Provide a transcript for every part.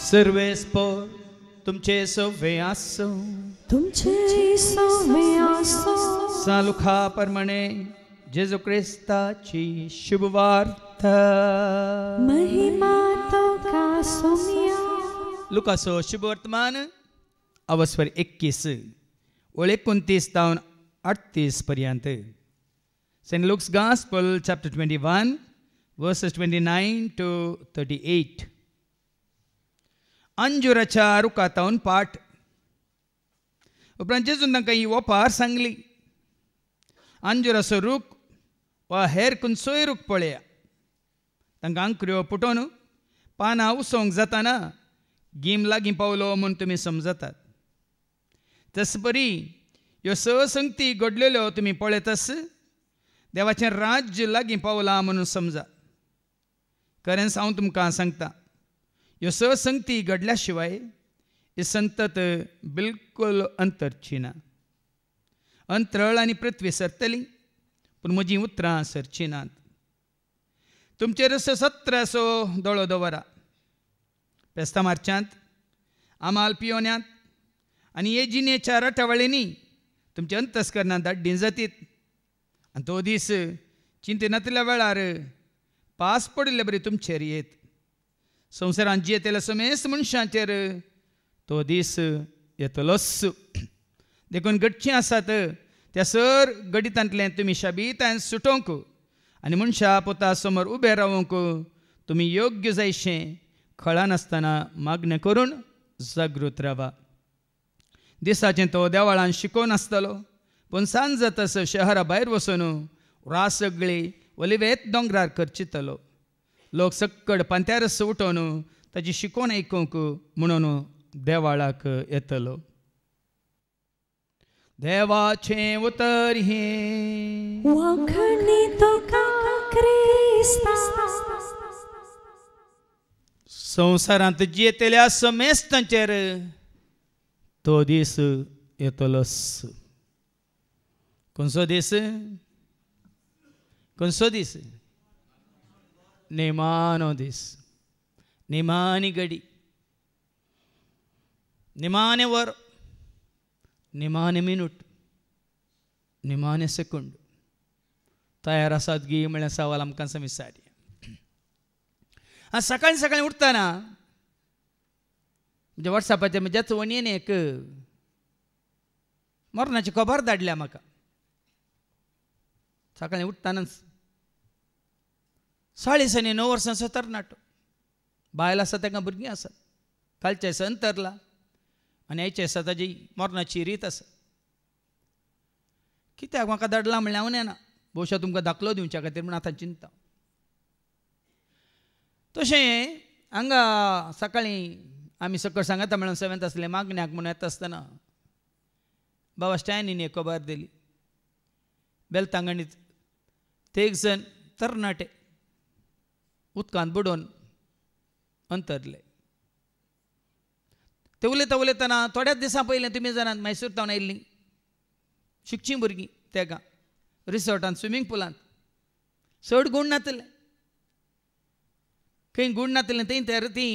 सर्वेस्पोर तुमचे सव्वे आसो, तुमचे सव्वे आसो, सालुखा परमणे जेजू क्रिस्ताची शुभवार्ता. महिमा तोका सोमिया. लुकासो शुभवर्तमान अवस्वर 21 ओळ 29 तावन 38 पर्यंत. St. Luke's Gospel chapter 21 verses 29 to 38. अंजुराच्या रुखातावन पाठ. उपरांत जेजून तांकां ही ओपार सांगली. अंजुराचो रूख वा हेर खंयचोय रूख पळया, तांकां अंकुऱ्यो पुटोवन पानां उसोवंक जाताना गीम लागीं पावलो म्हूण तुमी समजतात. तस परी ह्यो स संगती घडलेल्यो तुमी पळयतस देवाचें राज्य लागीं पावलां म्हणून समजा. खरेंच हांव तुमकां सांगता, ह्यो स संगती घडल्या शिवाय ही संतत बिलकुल अंतरची ना. अंतरळ आनी पृथ्वी सरतली पूण म्हजीं उतरां सरची नात. तुमचेर सत्रासो दोळो दवरा. पेस्तां मारच्यांत, आमाल पियोन्यांत आनी येजिनेच्या रटावळींनी तुमच्या अंतस्करणांत धाड्डीं जातीत. आनी तो दीस चिंतेनातल्या वेळार पास पडिल्ले बरी तुमचेर येत. संवसारांत जियेतेल्या समेस्त मनशांचेर तो दीस येतलोच. देखून घडचीं आसात त्या सर गडितांतले तुमी शाबीतायेन सुटोवंक आनी मनशा पोता समोर उबे रावंक तुमी योग्य जायशें खळनासतना मागणें करून जागृत रावा. दिसाचें तो देवाळान शिकोवन आसतलो, पूण सांज जातस शहरा भायर वचून रासगळी ओलिवेत दोंगरार करचितलो. लोक सक्कड पांत्यार उठोवन ताची शिकोवन आयकूंक म्हणून देवाळाक येतलो. देवाचें उतर हें वखणी तोका क्रिस्ता. संवसारांत जियेतेल्या समेस्तांचेर तो दीस येतलोच. खंयचो दीस? खंयचो दीस? नेमानो दीस, नेमानी घडी, निमाणे वर, निमाणे मिनूट, निमाणे सेकंड. तयार आसात गी म्हळ्यार सवाल आमकां विचारया. आज सकाळी सकाळी उठताना म्हणजे वॉट्सॅपाचेर म्हज्या चवणयेन एक मरणाची खबर धाडल्या म्हाका. सकाळी उठतानाच 9:30 वर्सांचो तरणाटो. बायल आसा ताका भुरगीं आसात. कालच्या दिसा अंतरला आनी आयच्या दिसा ताजी मरणाची रीत आसा. कित्याक म्हाका धाडला म्हणल्यार हांव नेना. भोवशा तुमकां दाखलो दिवच्या खातीर म्हूण आतां चिंता. तशें हांगा सकाळीं आमी सकयल सांगता म्हणून 7th आसलें मागण्याक म्हणून येता आसतना बाबा स्टॅनीन एक खबर दिली. बेलतांगणीत ते एक जण तरणाटे उदकांत बुडोवन अंतरले. ते उलयतना थोड्याच दिसां पयलें तुमी जाणात मैसूर तावन आयिल्लीं शिकचीं भुरगीं तेका रिसॉर्टांत स्विमींग पुलांत चड गूण नातले. खंय गूण नातलें थंय तीं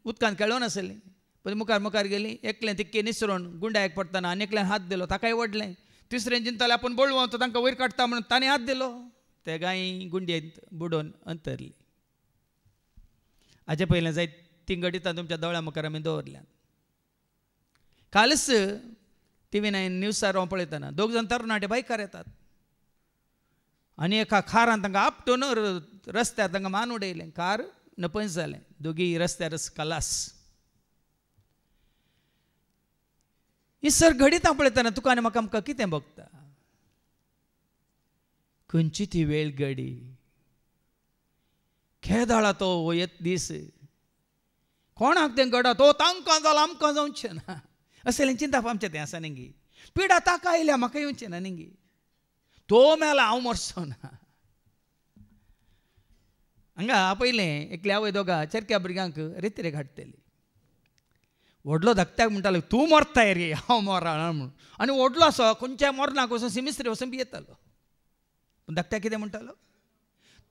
उदकांत खेळोन आसलीं. पण मुखार गेलीं. एकलें तिक्के निसरून गुंड्याक पडटना आनी एकल्यान हात दिलो, ताकाय ओडलें. तिसरें चिंतलें आपूण बोळवो तो तांकां वयर काडटा म्हणून ताणें हात दिलो. ते गाय गुंड्येंत बुडोवन अंतरली. हाचे पयलें जायत ती घडितां तुमच्या दोळ्या मुखार आमी दवरल्यात. कालच TV9 न्यूजार हांव पळयतना 2 जाण तरणाटे बायकार येतात आनी एका खारान तांकां आपटून रस्त्यार तांकां मान उडयलें. कार नपयस जालें. दोगी रस्त्यारच कलास. ही सर घडीत पळयतना तुका आनी म्हाका आमकां कितें भोगता? खंयची ती वेळ घडी? खेदाळा तो येत दीस. कोणाक तें घडा तो तांकां जालां आमकां जावचें ना असलें चिंतप आमचें तें आसा न्ही. पिडा ताका आयल्या म्हाका येवचें ना न्ही. तो मेला हांव मरचो ना. हांगा पयलें एकल्या आवय दोगा चरक्या भुरग्यांक रेतीरेक हाडटली. व्हडलो धाकट्याक म्हणटालो तूं मरताय रे हांव मरना म्हणून. आनी व्हडलो असो खंयच्या मरनाक वचून सिमिस्त्री वचून येतालो. पूण धाकट्याक कितें म्हणटालो?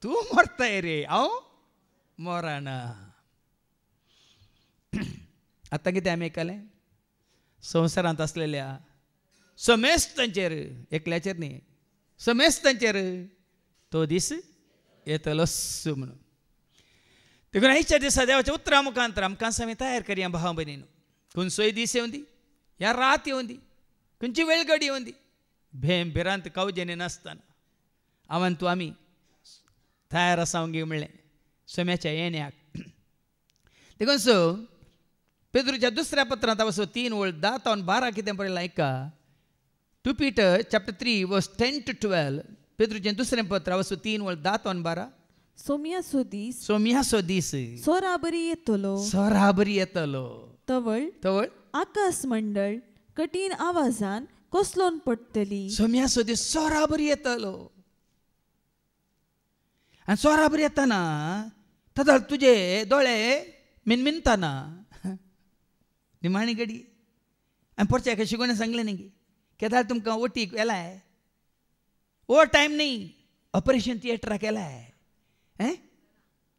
तूं मरताय रे हांव मरना. आतां कितें आमी आयकलें संवसारांत असलेल्या समेस्तांचेर एकल्याचेर न्ही समेस्तांचेर तो दीस येतलोच म्हणून देखून आयच्या दिसा देवाच्या उतरा मुखांतर आमकां आमी तयार करया भाव भयणीनो खंयचोय दीस येवं दी ह्या रात येवं दी खंयची वेळ घडी येवं दी भेम भिरांत कावजेने नासतना हांवें तूं आमी तयार आसांव गे म्हणलें सोम्याच्या येण्याक देखून सो पेद्रूच्या दुसऱ्या पत्रांत वचो 3:10-12 कितें बरयलां ऐका 2 Peter chapter 3 verse 10 to 12 पेद्रूचें दुसरें पत्र वचो 3:10-12 सोमया दीस सोराबरी येतलो तवळ आकाश मंडळ कठीण आवाजान कोसलोन पडटली सोम्या दीस सोराबरी येतलो आनी सोराबरी येताना तदा तुजे दोळे मिनमिनताना निमाणी घडी आनी परचे एका शिकोवणें सांगलें न्ही केदार तुमकां ओटीक येलाय ओ टायम न्ही ऑपरेशन थिएटराक येलाय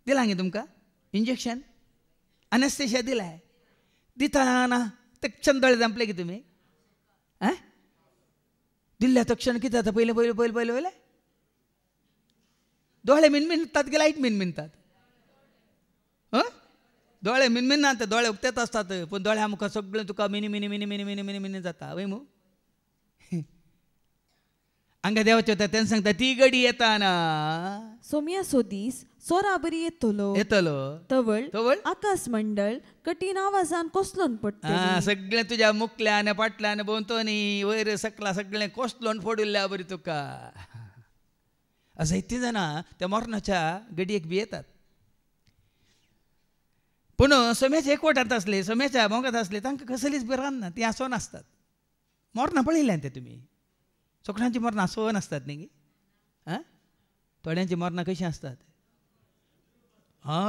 दिलां गे तुमकां इंजेक्शन अनेस्थेशिया दिलाय दिताना ते क्षण दोळे धांपले की तुमी दिल्ल्या तक्षण कितें जाता पयलें दोळे मिनमिनतात की लायट मिनमिनतात दोळे मिनमिनना ते दोळे उक्तेच आसतात पूण दोळ्या मुखार सगळें तुका मिनी मिनी मिनी मिनी मिनी मिनी मिनी जाता वय मू हांगा देवाचें तें सांगता ती घडी येताना सोमया दीस सोराबरी येतलो तवळ आकाश मंडळ कठीण आवाजान कोसलोन पडटली सगळें तुज्या मुखल्यान फाटल्यान भोंवतणी वयर सकला सगळें कोसलोन फोडिल्ल्या बरी तुका असं इतली जाणां त्या मरणाच्या घडयेक बी येतात पूण सोम्याचे एकवटांत आसले सोम्याच्या मोगांत आसले तांकां कसलीच भिरांत ना ती आसोन आसतात मरणां पळयल्यां ते तुमी सगळ्यांची मरणां आसोन आसतात न्ही थोड्यांची मरणां कशीं आसतात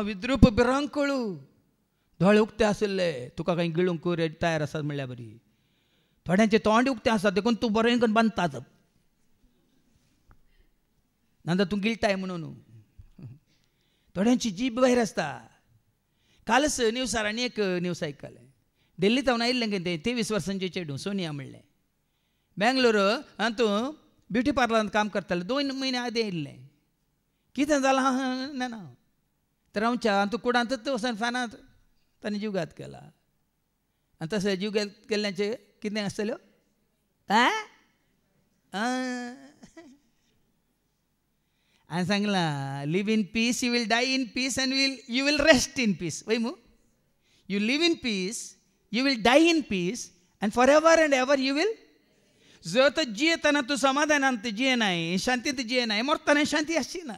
विद्रूप भिरांकळू दोळे उक्ते आशिल्ले तुका खंय गिळूंक तयार आसात म्हणल्यार बरी थोड्यांचे तोंड उक्तें आसता देखून तूं बरें करून बांदतात नाजाल्यार तूं गिळटाय म्हणून थोड्यांची जीब भायर आसता कालच न्यूसार आनी एक न्यूज आयकलें दिल्लीत हांव आयिल्लें गे तें 23 वर्सांचें चेडूं सोनिया म्हणलें बेंगलोर हातूं ब्युटी पार्लरांत काम करतालें 2 म्हयने आदी येयल्लें कितें जालां ना तर रावच्या हातूं कुडांतच वचून फॅनांत ताणें जीवघात केला आनी तसो जीवघात केल्ल्याचें कितें आसतल्यो हांवें सांगलां live in peace you will die in peace and you will rest in peace वय मू you live in peace you will die in peace and for ever and ever you will जर तर जियेतना तूं समाधानांत जियेनाय शांतींत जियेनाय मरतना शांती आसची ना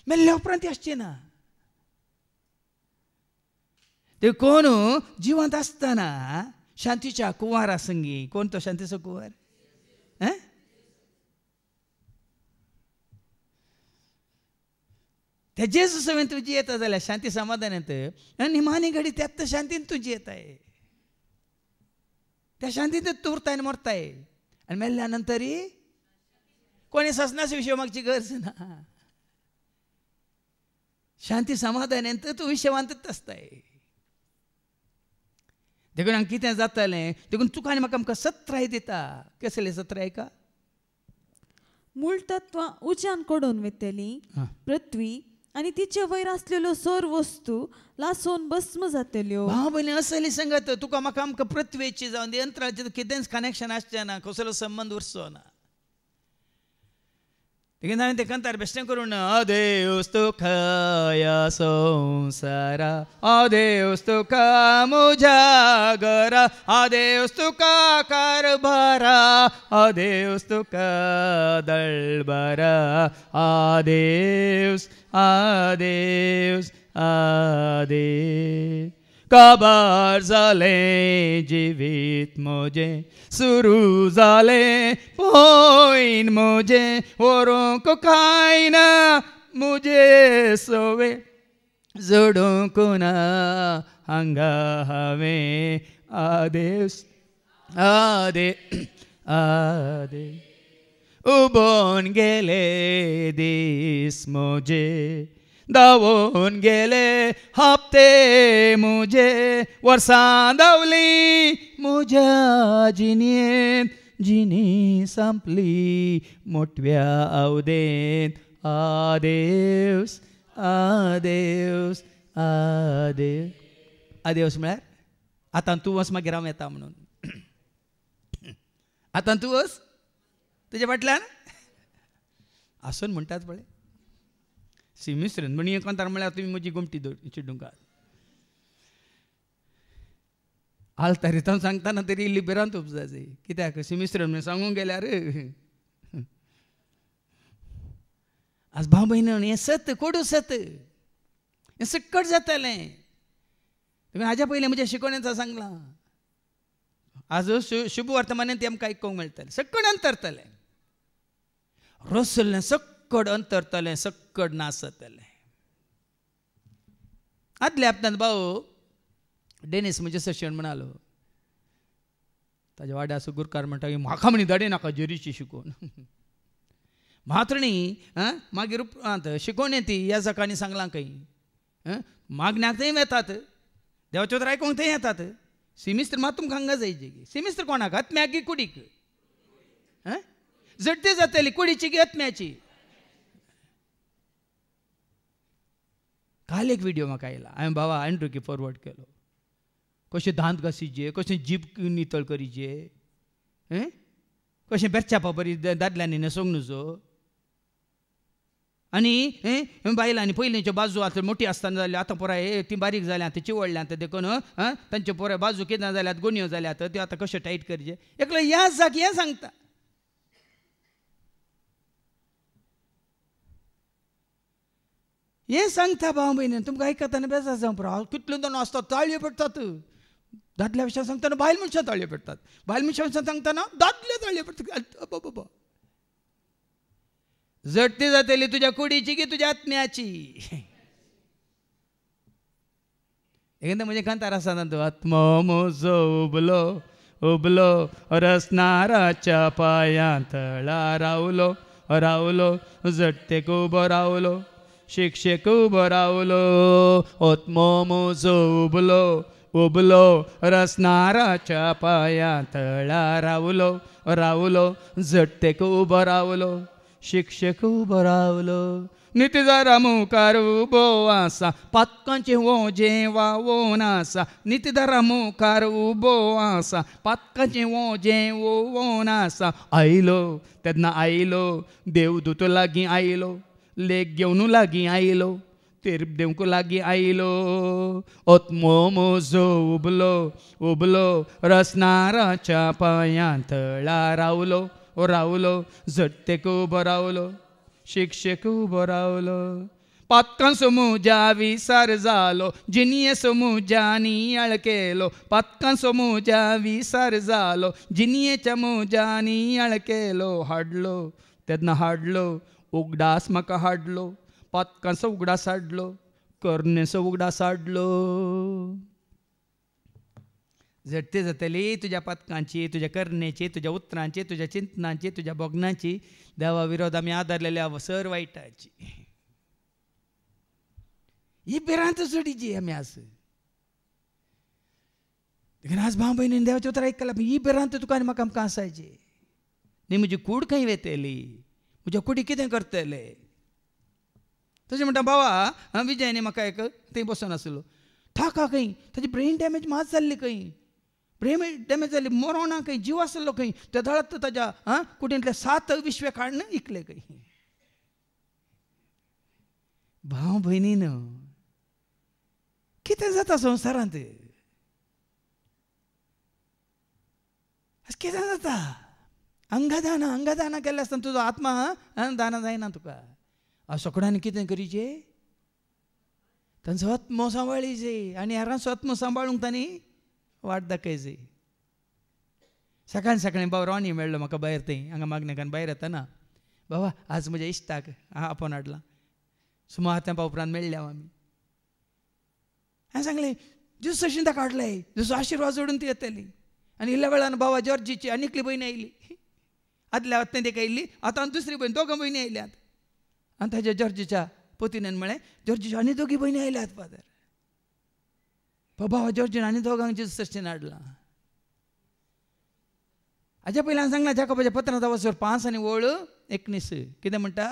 मेल्ल्या उपरांत ती आसची ना ते कोण जिवंत आसतना शांतीच्या कुंवारा संगी कोण तो शांतीचो कुंवार ते जेजू सवेन तूं जियेता जाल्यार शांती समाधानांत निमाणी घडी त्यात शांतीन तूं जियेताय त्या शांतींत तूं उरताय आनी मरताय आनी मेल्ल्या नंतरय कोणी ससनाचो विशय मागची गरज ना शांती समाधानांत तूं विशवांतच आसताय देखून हांगा कितें जातालें देखून तुका आनी म्हाका आमकां सत्राय दिता कसले सत्राय का मूळ तत्वां उज्यान कडून वेतली पृथ्वी आनी तिचे वयर आसलेल्यो सर वस्तू लासोन भस्म जातल्यो भाव भयणी असली सांगत तुका म्हाका आमकां पृथ्वेची जावन दी अंतराळाचें कितेंच कनेक्शन आसचें ना कसलो संबंध उरचो ना देखीन हांवें तें कंतार बेश्टें करून देवस तुका ह्या संवसारा देवस तुका म्हज्या घरा देवस तुका कारभारा देवस तुका दळबारा देवस देवस देव काबार जालें जिवीत म्हजें सुरू जालें पोयन म्हजें व्हरूंक कांय ना म्हजे सोवे जोडूंक ना हांगा हांवें आदेश आदे उबोन गेले दीस म्हजे धांवून गेले हप्ते मुजे, वर्सां धांवली म्हज्या जिणेंत, जिणी संपली मोठव्या आवदेंत. आदेवस आदेवस आदेव. आदेवस म्हळ्यार आतां तूं वच मागीर हांव येता म्हणून. आतां तूं वच तुज्या फाटल्यान आसून म्हणटात पळय. सिमिस्रन म्हणी कोंतार म्हळ्यार तुमी म्हजी गुमटी चिड्डूंक. आलतारीतां सांगतना तरी इल्ली भिरांत उपजायची. कित्याक सिमिस्रन म्हण सांगूंक गेल्यार आज भाव भयण हें सत कोडू सत हें सक्कट जातालें. तुमी हाज्या पयलीं म्हज्या शिकवण्याचो सांगलां. आज शुभ वर्तमानांत आमकां आयकूंक मेळटलें. सक्कट अंतरतलें, रसलें सक्कट अंतरतलें, सक्कट नासतलें. आदल्या हप्त्यांत भाऊ डेनीस म्हणजे सशण म्हणालो. ताज्या वाड्याचो गुरकार म्हणटा की म्हाका म्हणी धाडे नाका जेरीची शिकवण. म्हात्रिणी मागीर शिकवण ती ह्या जकांनी सांगलां खंय मागण्याक थंय येतात, देवाचें उतर आयकूंक थंय येतात. सिमिस्त्र मात तुमकां हांगा जायची. सिमिस्त्र कोणाक? आत्म्याक की कुडीक? झडती जातली कुडीची की आत्म्याची? काल एक व्हिडिओ म्हाका आयला. हांवें भावा एंड्रू फॉरवर्ड केलो. कशें दांत घासीचे, कशें जीब नितळ करीचे, कशें बेरच्या बरी दादल्यांनी न्हेसोंक नजो. आनी बायलांनी पयलींच्यो बाजू आतां मोठी आसतना जाल्यो, आतां पुराय ती बारीक जाल्यात, चिवडल्यात देखून तांचे पुराय बाजू कितें जाल्यात, गुन्यो जाल्यात, त्यो आतां कशें टायट करचे. एकलो ह्या जाग हें सांगता. हें सांगता भाव भयणी. तुमकां आयकतना बेजार जावं पुरो. कितल्यो जाण आसतात ताळयो पडटात. दादल्या विशयान सांगतना बायल मनशां ताळयो पडटात, बायल मनशां सांगतना दादले ताळयो पडटात. बाबा झडती जातली तुज्या कुडीची की तुज्या आत्म्याची? एकदा म्हणजे कांतार आसा ना तो. आत्मो म्हजो उबलो उबलो रसनाराच्या पांयां तळा रावलो रावलो, झडतेक उबो रावलो, शिक्षेक उबो रावलो. आत्मो म्हजो उबलो उबलो रसनाराच्या पांयां तळा रावलो रावलो, झडतेक उबो रावलो, शिक्षेक उबो रावलो. नितदारा मुखार उबो आसा, पातकांचें वोजें वावोन आसा. नितदारा मुखार उबो आसा, पातकांचें वोजें वोवोन आसा. आयलो तेन्ना आयलो, देवदूत लागीं आयलो, लेक घेवन लागीं आयलो, तेरप देवंक लागीं आयलो. आत्मो म्हजो उबलो उबलो रसनाराच्या पांयां तळा रावलो रावलो, झडतेक उबो रावलो, शिक्षेक उबो रावलो. पातकां समूजा विसार जालो, जिनिये समूजांनी आळ केलो. पातकां समूजा विसार जालो, जिनियेच्या मुजांनी आळ केलो. हाडलो तेन्ना हाडलो, उगडास म्हाका हाडलो, पातकांचो उगडास हाडलो, करनेचो उगडास हाडलो. झडती जातली तुज्या पातकांची, तुज्या करण्याची, तुज्या उतरांची, तुज्या चिंतनांची, तुज्या बोगनांची, देवा विरोध आमी आदारलेल्या सर वायटाची. ही भिरांत जोडीची आमी आस. देखून आज भाव भयणीन देवाचें उतर आयकलां. ही भिरांत तुका आनी म्हाका आमकां आसायची न्ही. म्हजी कूड खंय वेतेली, म्हज्या कुडी कितें करतले. तशें म्हणटा बाबा विजयानी म्हाका एक थंय बसून आसलो. थाका खंय, ताची ब्रेन डॅमेज मात जाल्ली खंय, ब्रेन डॅमेज जाल्ली, मरोना खंय, जीव आसलो खंय. त्या दळत ताच्या कुडींतले 7 विश्वे काडून इकले खंय. भाव भयणीन कितें जाता संवसारांत? कितें जाता? अंगदाना केल्ले आसतना तुजो आत्मा दाना जायना तुका. सोकडांनी कितें करीचें? तांचो आत्मो सांबाळीचे आनी हेरांचो आत्मो सांबाळूंक तांणी वाट दाखयची. सकाळीं बाबा रोनी मेळ्ळो म्हाका भायर थंय हांगा मागण्याकान भायर येतना. बाबा आज म्हज्या इश्टाक आपोवन हाडलां. सुमार तेंपा उपरांत मेळ्ळे आमी. हांवें सांगलें जसो अशें ताका हाडलें, जसो आशिर्वाद जोडून ती येतली. आनी इल्ल्या वेळान बाबा जॉर्जीची आनीकली भयण आयली. आदल्या वत्तें ताका आयिल्ली, आतां दुसरी भयण, दोगां भयणी आयल्यात. आनी ताच्या जॉर्जीच्या पोतीन म्हळें जॉर्जीच्यो आनी दोगी भयणी आयल्यात फादर. बाबा जॉर्जीन आनी दोगांक जेजूस चर्चीन हाडला. हाज्या पयलीं हांवें सांगलां जाकोबाच्या पत्रांत वचोर 5 आनी वळ 19 कितें म्हणटा.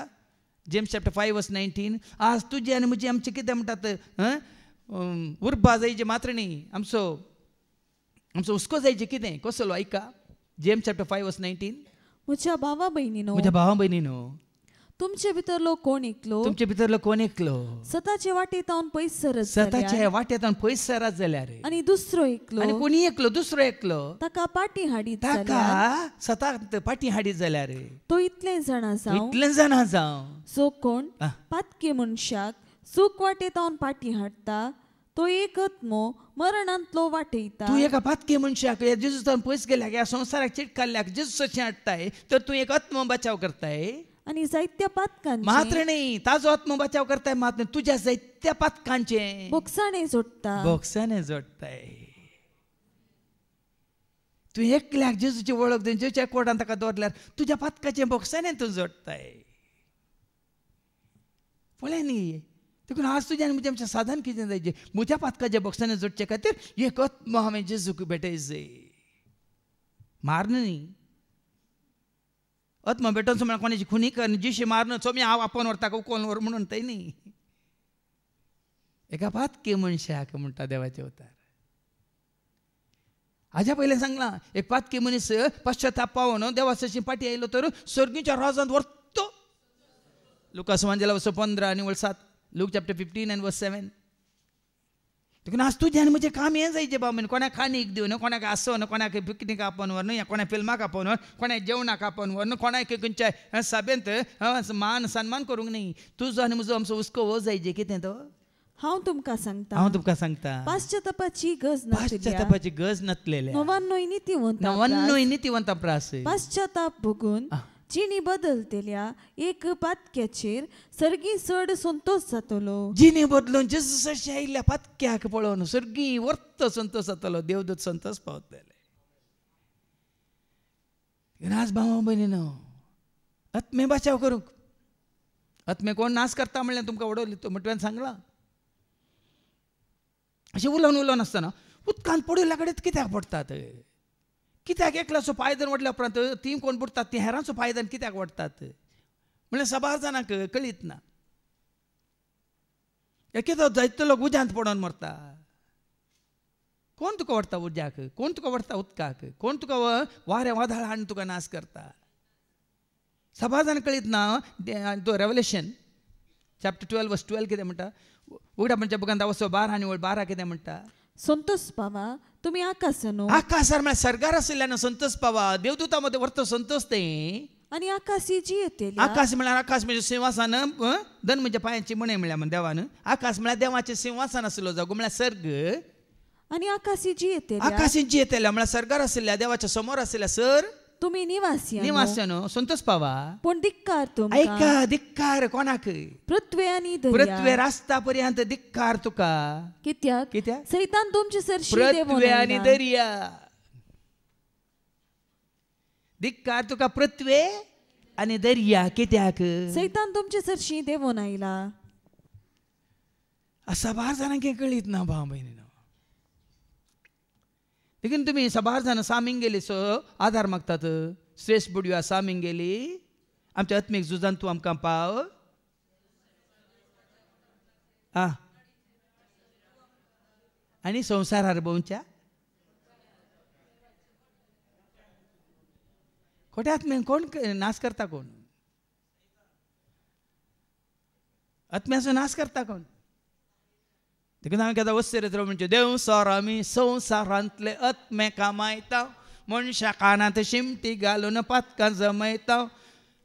जेम्स चॅप्टर 5:19 आज तुजी आनी म्हजी आमची कितें म्हणटात उर्बा जायची मात्र न्ही आमचो हुस्को जायचे कितें कसलो ऐका. जेम्स चॅप्टर 5:19 म्हज्या भावा भयणीनो तुमचे भितरलो कोण एकलो स्वताचे वाटेतावन पयस सरत स्वताचे वाटेतावन पयस सरत जाल्यार आनी दुसरो एकलो दुसरो एकलो ताका पाटी हाडीत ताका स्वताक पाटी हाडीत जाल्यार तो इतले जाणा जावं सो कोण पातके मनशाक सूख वाटेतावन पाटी हाडटा तो एक आत्मो मरणांतलो वाटयता. तू एका पातके मनशाक जेजूसान पयस गेल्या ह्या संवसाराक चिटकाल्ल्याक जेजूसाचें हाडटाय तर तू एक आत्मो बचाव करताय आनी जायत्या पातकांचे मात्र न्ही ताजो आत्मो बचाव करताय मात्र तुज्या जायत्या पातकांचे बोक्साणे जोडटाय. तू एकल्याक जेजूची वळख दिवन जेजूच्या कोर्टान ताका दवरल्यार तुज्या पातकाचे बोक्साने तूं जोडटाय. पळय न्ही देखून आज तुज्या आनी म्हजें आमचें साधन कितें जायचें म्हज्या पातकाच्या बोक्साने जोडचे खातीर एक आत्मो हांवें जेजूक भेटयचो. मारना न्ही आत्मो भेटोवचो म्हळ्यार कोणाची खुनी कर जिशी मारना चो हांव आपोवन व्हरता उखोवन व्हर म्हणून थंय न्ही. एका पातके मनशाक म्हणटा देवाचे अवतार. हाज्या पयलें सांगलां एक पातकी मनीस पश्चाताप पावोन देवाची पाटी आयलो तर सर्गीच्या राजांत व्हरतो. लुका सुवांजेला 15 आनी 7 लूक चॅप्टर 15 and verse 7. देखून आज तुजें आनी म्हजें काम हें जायचें बाबा कोणाक खाणीक दिवन कोणाक आसोवन कोणाक पिकनीक आपोवन व्हर या कोणाक फिल्माक आपोवन व्हर कोणाक जेवणाक आपोवन व्हर कोणाक खंयच्या सभेंत मान सन्मान करूंक न्ही. तुजो आनी म्हजो आमचो हुस्को हो जायचें कितें तो हांव तुमकां सांगता पाश्चातापाची गज नासलेल्या 99 नितीवंत प्रास पाश्चाताप भोगून जिणी बदलतेल्या एक पातक्याचेर सर्गी चड संतोष जातलो. जिणी बदलून जेजूसाच्या आयिल्ल्या पातक्याक पळोवन सर्गी वर्त संतोष जातलो. देवदूत संतोष पावतले. आज भावा भयणीनो आत्मे बचाव करूंक आत्मे कोण नाश करता म्हणल्यार तुमकां उडवली तो म्हटल्यार सांगलां. अशें उलोवन आसतना उदकांत पडयल्या कडेन कित्याक पडटात कित्याक एकल्याचो पायदान वडल्या उपरांत ती कोण बुडटात ती हेरांचो पायदान कित्याक वडटात म्हणल्यार 6 जाणांक कळीत ना. एकेदो जायतो लोक उज्यांत पडोन मरता. कोण तुका व्हरता उज्याक कोण तुका व्हरता उदकाक कोण तुका वारें वादळ हाडून तुका नाश करता. 6 जाण कळीत ना. तो रेवलेशन चॅप्टर 12 verse 12 कितें म्हणटा. उगड्या म्हणजे बुकांत 12 आनी 12 कितें म्हणटा. संतोष पावा तुम्ही आकाशार म्हळ्यार सर्गार आशिल्ल्यान संतोष पावा देवदूता मध्ये व्हरतो संतोष तें आनी आकाशी जी येतली. आकाश म्हळ्यार आकाश म्हणजे सिंहासन धन म्हणजे पांयाची मणे म्हळ्यार म्हण देवान. आकाश म्हळ्यार देवाचें सिंहासन आसलो जागो म्हळ्यार सर्ग आनी आकाशी जी येतल्या म्हळ्यार सर्गार आशिल्ल्या देवाच्या समोर आशिल्ल्या सर तुम्ही निवासी न्हू संतोष पावा. पण धिक्कार तुमकां ऐका धिक्कार कोणाक पृथ्वी आनी पृथ्वी रास्ता पर्यंत धिक्कार तुका. कित्याक सैतान तुमचे सरशी पृथ्वी आनी दर्या धिक्कार तुका पृथ्वी आनी दर्या कित्याक सैतान तुमचे सरशी देवून आयला. असा 12 जाणांक कळीत ना भाव भयणीनो. देखीन तुम्ही 6 जाण सामींग गेली सो आधार मागतात. श्रेष्ठ बुडव्या सामींग गेली आमच्या आत्मीक झुजान तूं आमकां पाव. आनी संवसारार भोंवच्या खोट्या आत्म्याक कोण नाश करता कोण आत्म्याचो नाश करता कोण. देखून हांवें केदां वस्तेरेत्र म्हणजे देव सर आमी संवसारांतले आत्मे कामायता मनशा कानांत शिमटी घालून पातकां जमयता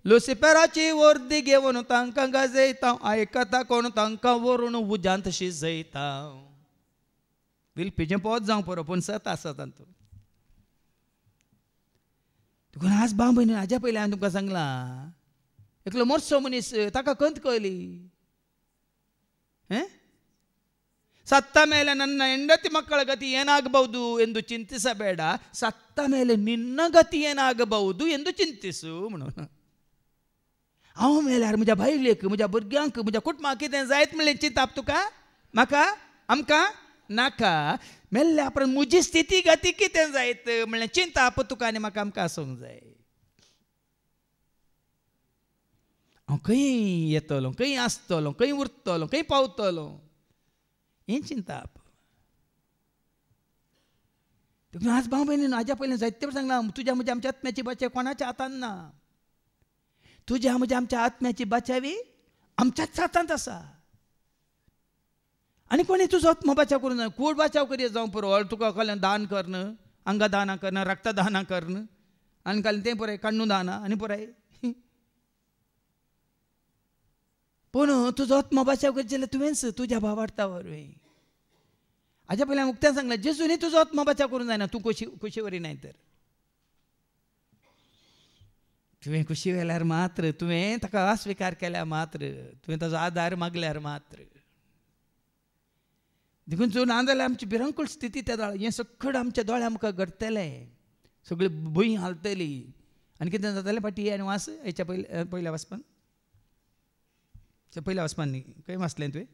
लुसिफेराची वर्दी घेवन तांकां गाजयता आयकता कोण तांकां व्हरून उज्यांत शिजयता. विलपीचें पोत जावं पुरो पूण सत आसा तातूंत. देखून आज भाव भयणी हाज्या पयलीं हांवें तुमकां सांगलां एकलो मोरचो मनीस ताका कंत कळली. ಸತ್ತ ಮೇಲೆ ನನ್ನ ಹೆಂಡತಿ ಮಕ್ಕಳ ಗತಿ ಏನಾಗಬಹುದು ಎಂದು ಚಿಂತಿಸಬೇಡ ಸತ್ತ ಮೇಲೆ ನಿನ್ನ ಗತಿ ಏನಾಗಬಹುದು ಎಂದು ಚಿಂತಿಸು. हांव मेल्यार म्हज्या बायलेक म्हज्या भुरग्यांक म्हज्या कुटुंबाक कितें जायत म्हणलें चिंताप तुका म्हाका आमकां नाका मेल्ल्या उपरांत म्हजी स्थिती गती कितें जायत म्हणलें चिंताप तुका आनी म्हाका आमकां आसूंक जाय. हांव खंय येतलो खंय आसतलो खंय उरतलो खंय पावतलो हें चिंताप. आज भाव भयणीन हाज्या पयलीं जायते फावट सांगलां तुज्या म्हज्या आमच्या आत्म्याची बाचावी कोणाच्या हातान ना. तुज्या म्हज्या आमच्या आत्म्याची बाचावी आमच्याच हातांत आसा. आनी कोणी तुजो आत्मा बचाव करूं ना. कूड बचाव करी जावं पुरो तुका कहलें दान करन अंग दाना करन रक्त दाना करन आनी कहलें तें पुराय कण्णू दाना आनी पुराय. पूण तुजो आत्मा बचाव करचें जाल्यार तुवेंच तुज्या भावार्था वरवीं. हाज्या पयलीं हांवें उक्त्यान सांगलें जेजूनी तुजो आत्मा बचाव करूंक जायना तूं कुशी वरिनाय तर. तुवें कुशी व्हेल्यार मात्र तुवें ताका अस्विकार केल्यार मात्र तुवें ताजो आदार मागल्यार मात्र देखून जो ना जाल्यार आमची भिरांकूळ स्थिती त्या दोळ्या हें सगळें आमच्या दोळ्या आमकां घडटलें सगळी भुंय हालतली आनी कितें जातालें फाटीं आनी वास हेच्या पयल्या वाचपान पयल्या वाचपान न्ही खंय वाचलें तुवें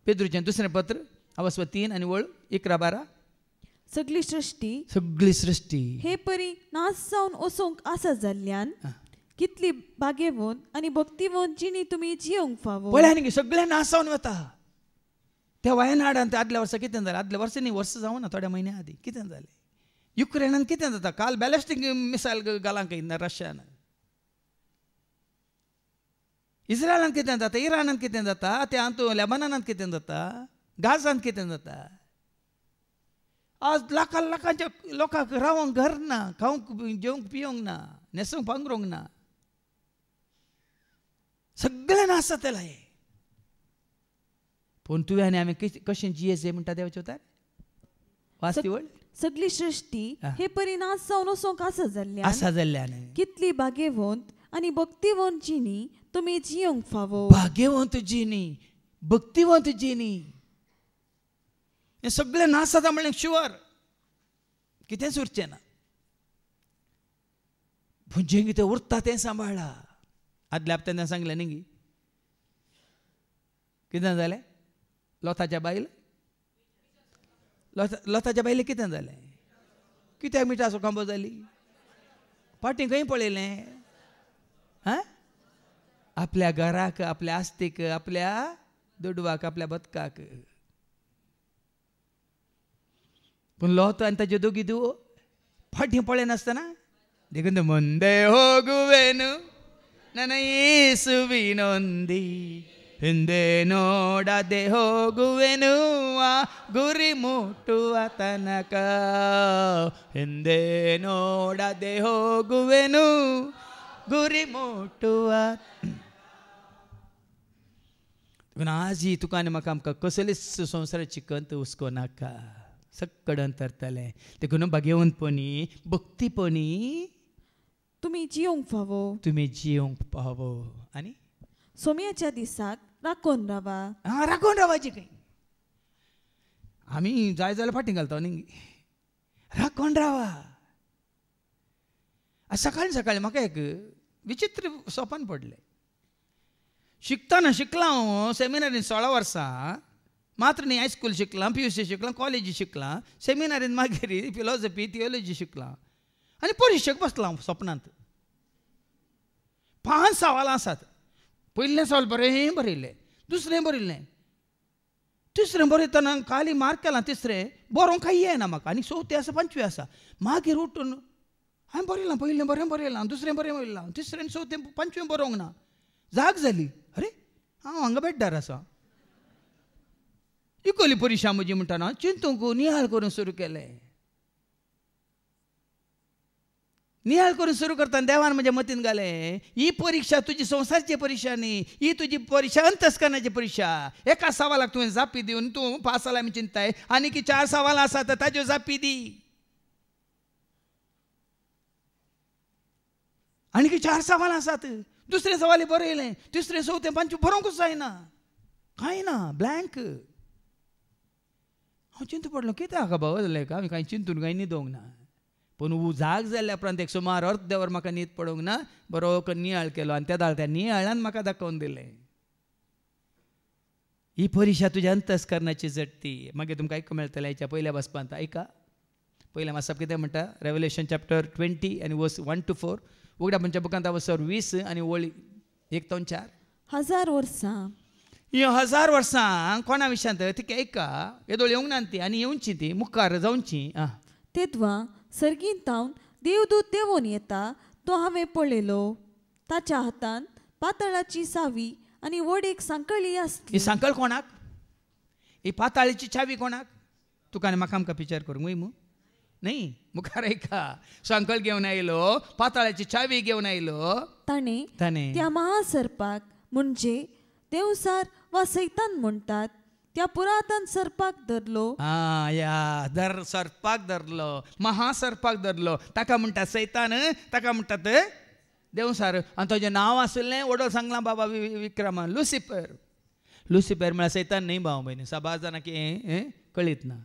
पेद्रूचें दुसरें पत्र अवस्व 3 आनी वळ 11-12. सगळी सृश्टी हे परी नास जावन वचोंक आसा जाल्ल्यान कितली बागेवंत आनी भक्तिवंत जिणी तुमी जियोंक फावो. पळय आनी सगळें नास जावन वता. त्या वायनाडांत आदल्या वर्सा कितें जालें आदल्या वर्सा न्ही वर्स जावं ना थोड्या म्हयन्या आदीं कितें जालें. युक्रेनान कितें जाता काल बॅलिस्टीक मिसायल घालांक येना रशियान. इस्रायलांत कितें जाता इराणांत कितें जाता त्या हातूंत लेबनानांत कितें जाता गाजांत कितें जाता. आज लाखांच्या लोकांक रावंक घर ना खावंक जेवंक पियोंक ना न्हेसूंक पांघरूंक ना सगळें नास जातलें हें. पूण तुवें आनी आमी कशें जियेचें म्हणटा देवाचे उतार वाचती वळ. सगळी सृश्टी हे परी नास जावन वचोंक आसा जाल्ल्यान कितली बागेवंत आनी भक्तिवंत जिणी तुमी जियोंक फावो. भाग्यवंत जिणी भक्तिवंत जिणी हें सगळें नास जाता म्हणलें शुवर कितेंच उरचें ना. पूण जें कितें उरता तें सांबाळा. आदल्या हप्त्यान सांगलें न्ही कितें जालें लोताच्या बायले कितें जालें कित्याक मिठाचो खांबो जाली फाटीं खंय पळयलें आपल्या घराक आपल्या आस्तीक आपल्या दुडवाक आपल्या बदकाक. पूण लोत आनी ताचे दोगी दुवो फाटीं पळयनासतना देखून ಮುಂದೆ ಹೋಗುವೆನು ನನ್ನ ಯೇಸುವಿನೊಂದಿ ಹಿಂದೆ ನೋಡದೆ ಹೋಗುವೆನು ಆ ಗುರಿ ಮುಟ್ಟುವ ತನಕ ಹಿಂದೆ ನೋಡದೆ ಹೋಗುವೆನು ಗುರಿ ಮುಟ್ಟುವ. आज ही तुका आनी म्हाका आमकां कसलीच संवसाराची कंत हुस्को नाका सक्कड अंतरतलें. देखून भाग्यवंतपणी भक्तीपणी तुमी जियोंक फावो आनी सोमयाच्या दिसाक राखून रावा. राखून रावाची खंय आमी जाय जाल्यार फाटीं घालता न्ही राखून रावा. सकाळी सकाळी म्हाका एक विचित्र सोपान पडलें. शिकतना शिकलां हांव सेमिनारीन 16 वर्सां मात्र न्ही हायस्कूल शिकलां PUC शिकलां कॉलेजी शिकलां सेमिनारीन मागीर फिलॉसॉफी थियोलॉजी शिकलां आनी परिक्षेक बसलां हांव सपनांत. 5 सवाल आसात. पयलें सवाल बरें बरयलें दुसरें बरयलें तिसरें बरयतना खाली मार्क केलां तिसरें बरोवंक कांय येना म्हाका आनी 4थें आसा 5वें आसा. मागीर उठून हांवें बरयलां पयलें बरें बरयलां दुसरें बरें बरयलां तिसरें 4थें 5वें बरोवंक ना. जाग जाली अरे हांव हांगा बेड्डार आसा. इकोली परिक्षा म्हजी म्हणटाना चिंतूंक नियाळ करून सुरू केलें. नियाळ करून सुरू करतना देवान म्हज्या मतीन घालें ही परीक्षा तुजी संवसारची परीक्षा न्ही ही तुजी परीक्षा अंतस्करणाची परीक्षा. एका सवालाक तुवें जापी दिवन तूं पास जाला आमी चिंताय आनी 4 सवाल आसात ताज्यो जापी दी. आनी 4 सवाल आसात दुसरें सवाल बरयलें तिसरें 4थें 5वें बरोवंकूच जायना कांय ना ब्लँक. हांव चिंत पडलो कित्याक बाबा जालें हांवें कांय चिंतून कांय न्हिदोंक ना. पूण उजाक जाल्ल्या उपरांत एक सुमार अर्द वर म्हाका न्हीद पडोंक ना, बरो नियाळ केलो आनी त्या नियाळान म्हाका दाखोवन दिलें. ही परीक्षा तुज्या अंतस्करणाची जडटी. मागीर तुमकां आयकूंक मेळटलें हेच्या पयल्या बसपांत. ऐका, पयल्या मासाप कितें म्हणटा, रेवलेशन चॅप्टर 20 आनी वर्स 1 to 4. उगडापणच्या बुकांत वर्सर 20 आनी वळी 1 to 4. 1000 वर्सां. ही 1000 वर्सां कोणा विशयांत ती ऐका, येदोळ येवंक ना ती आनी येवची ती मुखार जावची. तेदवा सर्गींतावन देवदूत देंवोन येता तो हांवें पळयलो. ताच्या हातान पातळाची सावी आनी व्हड एक सांकळी आसली. ही सांकळ कोणाक? ही पाताळाची चावी कोणाक? तुका आनी म्हाका आमकां विचार करूंक वयमू न्ही. मुखार ऐका, सांकळ घेवन आयलो, पाताळाची चावी घेवन आयलो. ताणें त्या महासर्पाक म्हणजे देवसार वा सैतान म्हणटात त्या पुरातन सर्पाक धरलो. सर्पाक धरलो, महासर्पाक धरलो. ताका म्हणटात सैतान, ताका म्हणटात देवसार. आनी ताचें नांव आसलें वडो सांगलां बाबा विक्रमान, लुसिफर. लुसिफर म्हळ्यार सैतान न्ही भाव भयणी, साबार जाणां हें कळीत ना.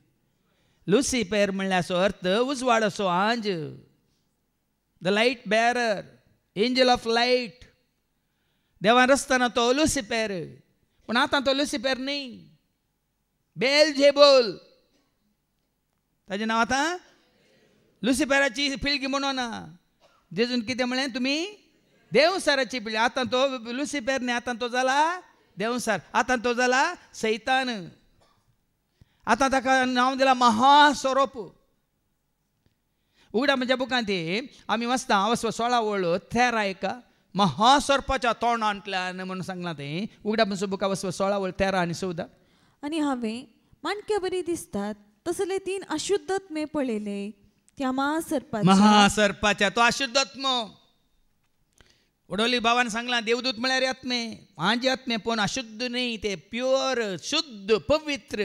लुसिफर म्हणल्यार अर्थ उजवाडाचो आंज, the light bearer, angel of light. देवान रस्ताना तो लुसिफर, पूण आतां तो लुसिफर न्ही, बेलझेबूल ताचें नांव आतां लुसिफराची पिळगी म्हणोना. जेजून कितें म्हळें, तुमी देवसाराची पिळगी. आतां तो लुसिफर न्ही, आतां तो जाला देवसार, आतां तो जाला सैतान. आतां ताका नांव दिलां महास्वरूप. उगडा म्हणजे बुकांत आमी वाचता, 16 वळो 13 ऐका, महासर्पाच्या तोंडांतल्यान म्हणून सांगलां तें. उगडा म्हणजे बुका 16 वळ 13 आनी 14. आनी हांवें माणक्या बरी दिसतात तसले 3 अशुद्धात्मे पळयले. त्या महासर्पाच्या तो अशुद्धात्म. वडोली बाबान सांगलां देवदूत म्हळ्यार आत्मे, माझे आत्मे, पण अशुद्ध न्ही, ते प्युअर, शुद्ध, पवित्र,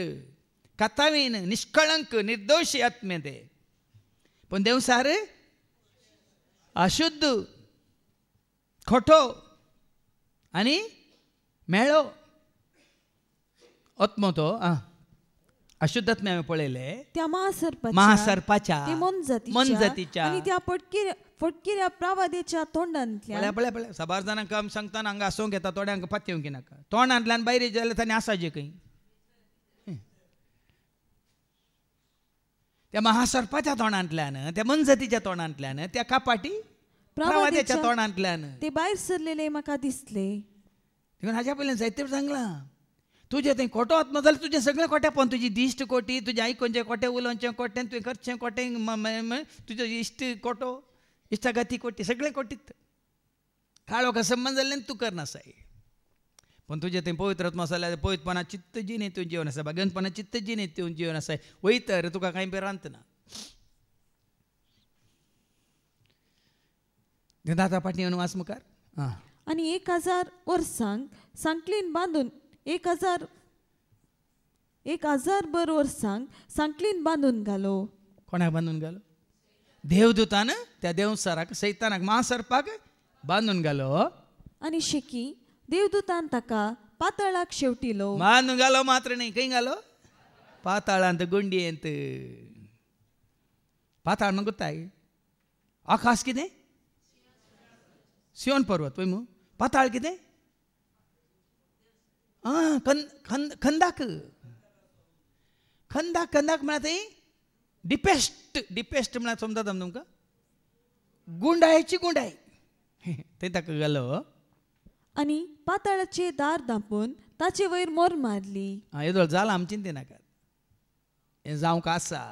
कथावीन, निष्कळंक, निर्दोशी आत्मे ते. पण देवसार अशुद्ध, खोटो आनी मेळो आत्मो तो. अशुद्धात्मे हांवें पळयले त्या महासर्पाच्या मनजातीच्या आनी त्या फटकिऱ्या प्रवादेच्या तोंडांतल्यान. पळय साबार जाणांक आमी सांगता हांगा आसूंक येता, थोड्यांक पातय येवंक नाका. तोंडांतल्यान भायर जाल्यार ताणें आसाचें खंय. त्या महासर्पाच्या तोंडांतल्यान, त्या मनजातीच्या तोंडांतल्यान, त्या कापाटी प्रवादेच्या तोंडांतल्यान ते भायर सरलेले म्हाका दिसले. देखून हाच्या पयलीं जायते सांगलां, तुजें तें खोटो आत्मा जाल्यार तुजें सगळें खोटेपण. तुजी दिश्ट खोटी, तुजें आयकोनचें खोटें, उलोवचें खोटें, तुवें करचें खोटें, तुजो इश्ट खोटो, इश्टागती खोटी, सगळें खोटीत. काळोखा संबंध जाल्ल्यान तूं करनासाय. पण तुजें तें पवित्र आत्मा जाल्यार पवित्रपणा चित्त जीन येतून जीवन आसा, भाग्यवंतपणा चित्त जीन येतून जीवन आसाय. वयतर तुका कांय भिरांत ना. दाता पाटणी येवन वाच मुखार. आनी 1000 वर्सांक सांकलीन बांदून 1000 भर वर्सांक सांकलीन बांदून घालो. कोणाक बांदून घालो? देवदूतान त्या देवसाराक, सैतानाक, महासर्पाक बांदून घालो. आनी शेकी देवदूतान ताका पातळाक शेवटिलो. बांदून घालो मात्र न्ही, खंय घालो? पाताळांत, गुंडयेंत. पाताळ म्हणून गुत्ताय आकाश कितें? सियोन पर्वत. वय मू पाताळ कितें? खंदाक. खंदाक म्हळ्यार थंय डिपेस्ट म्हळ्यार समजता तुमकां? गुंडायची गुंडाय थंय ताका घालो. आनी पाताळाचे दार धांपून ताचे वयर मोर मारली. येदोळ जाला आमी चिंते नाकात, हें जावंक आसा.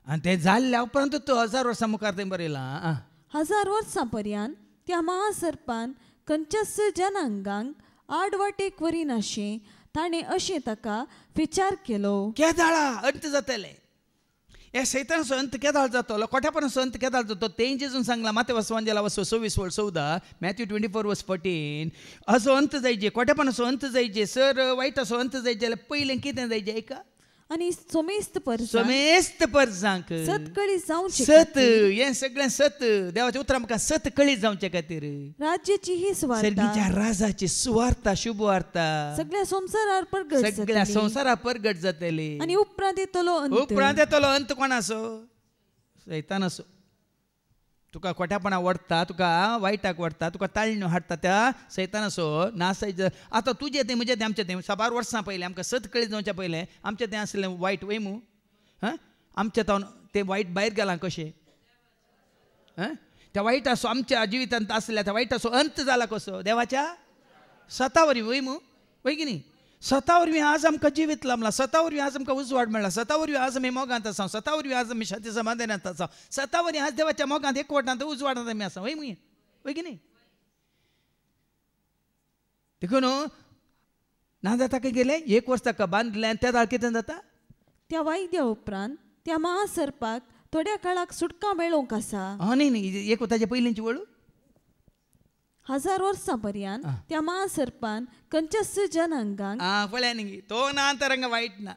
आनी तें जाल्ल्या उपरांत तो 1000 वर्सां मुखार थंय बरयलां. 1000 वर्सां पर्यंत त्या महासर्पान खंयच्याच जनांगांक आडवाटेक वरिनाशें ताणें अशें ताका विचार केलो. केदाळा अंत जातले. हे सैतानाचो अंत केदाळ जातलो, खोटेपणाचो अंत केदाळ जातो. तें जेजून सांगलां माथ्या वाचवांजेला 26:14, मॅथ्यू 24:14. हाचो अंत जायचे, खोटेपणाचो अंत जायचे, सर वायटाचो अंत जायचे जाल्यार पयलें कितें जायचें? ऐका, आणि सोमेस्त परजांक सोमेस्त परजांक सत कळी जावचे सत हे सगळें सत देवाच्या उतरां म्हाका सत कळी जावचे खातीर राज्याची ही सुवार्ता सर्गीच्या राजाची सुवार्ता शुभ वार्ता सगळ्या संसारार प्रगट सगळ्या जातली संवसारा प्रगट जातली आणि उपरांत येतलो अंत उपरांत येतलो अंत कोण असो सैतान असो तुका खोट्यापणा वडटा तुका वायटाक वडटा तुका ताळण्यो हाडटा त्या सैतान असो नासायचं आतां तुजें तें म्हजें तें आमचें तें 6 वर्सां पयलें आमकां सत कळी जावच्या पयलें आमचें तें आसलें वायट वयमू आमचें तो तें वायट भायर गेलां कशें त्या वायट असो आमच्या जिवितांत आसल्या त्या वायट असो अंत जाला कसो देवाच्या 7 वरवीं वयमू वय की न्ही 7 वरवीं आज आमकां जिवीत लाभलां 7 वरवीं आज आमकां उजवाड मेळ्ळा 7 वरवीं आज आमी मोगांत आसा 7 वरवीं आज आमी शांती समाधानांत आसा 7 वरवीं आज देवाच्या मोगांत एकवटांत उजवाडांत आमी आसा वय मुगे वय की न्ही देखून ना जाता काय गेले 1 वर्स ताका बांदलें आनी त्या दाळ कितें जाता त्या वायद्या उपरांत त्या महासर्पाक थोड्या काळाक सुटका मेळोवंक आसा न्ही एक ताचे पयलींची वळू 1000 वर्सां पर्यंत त्या महासर्पान कंचस जनांगांक पळया न्ही तो ना तर हांगा वायट ना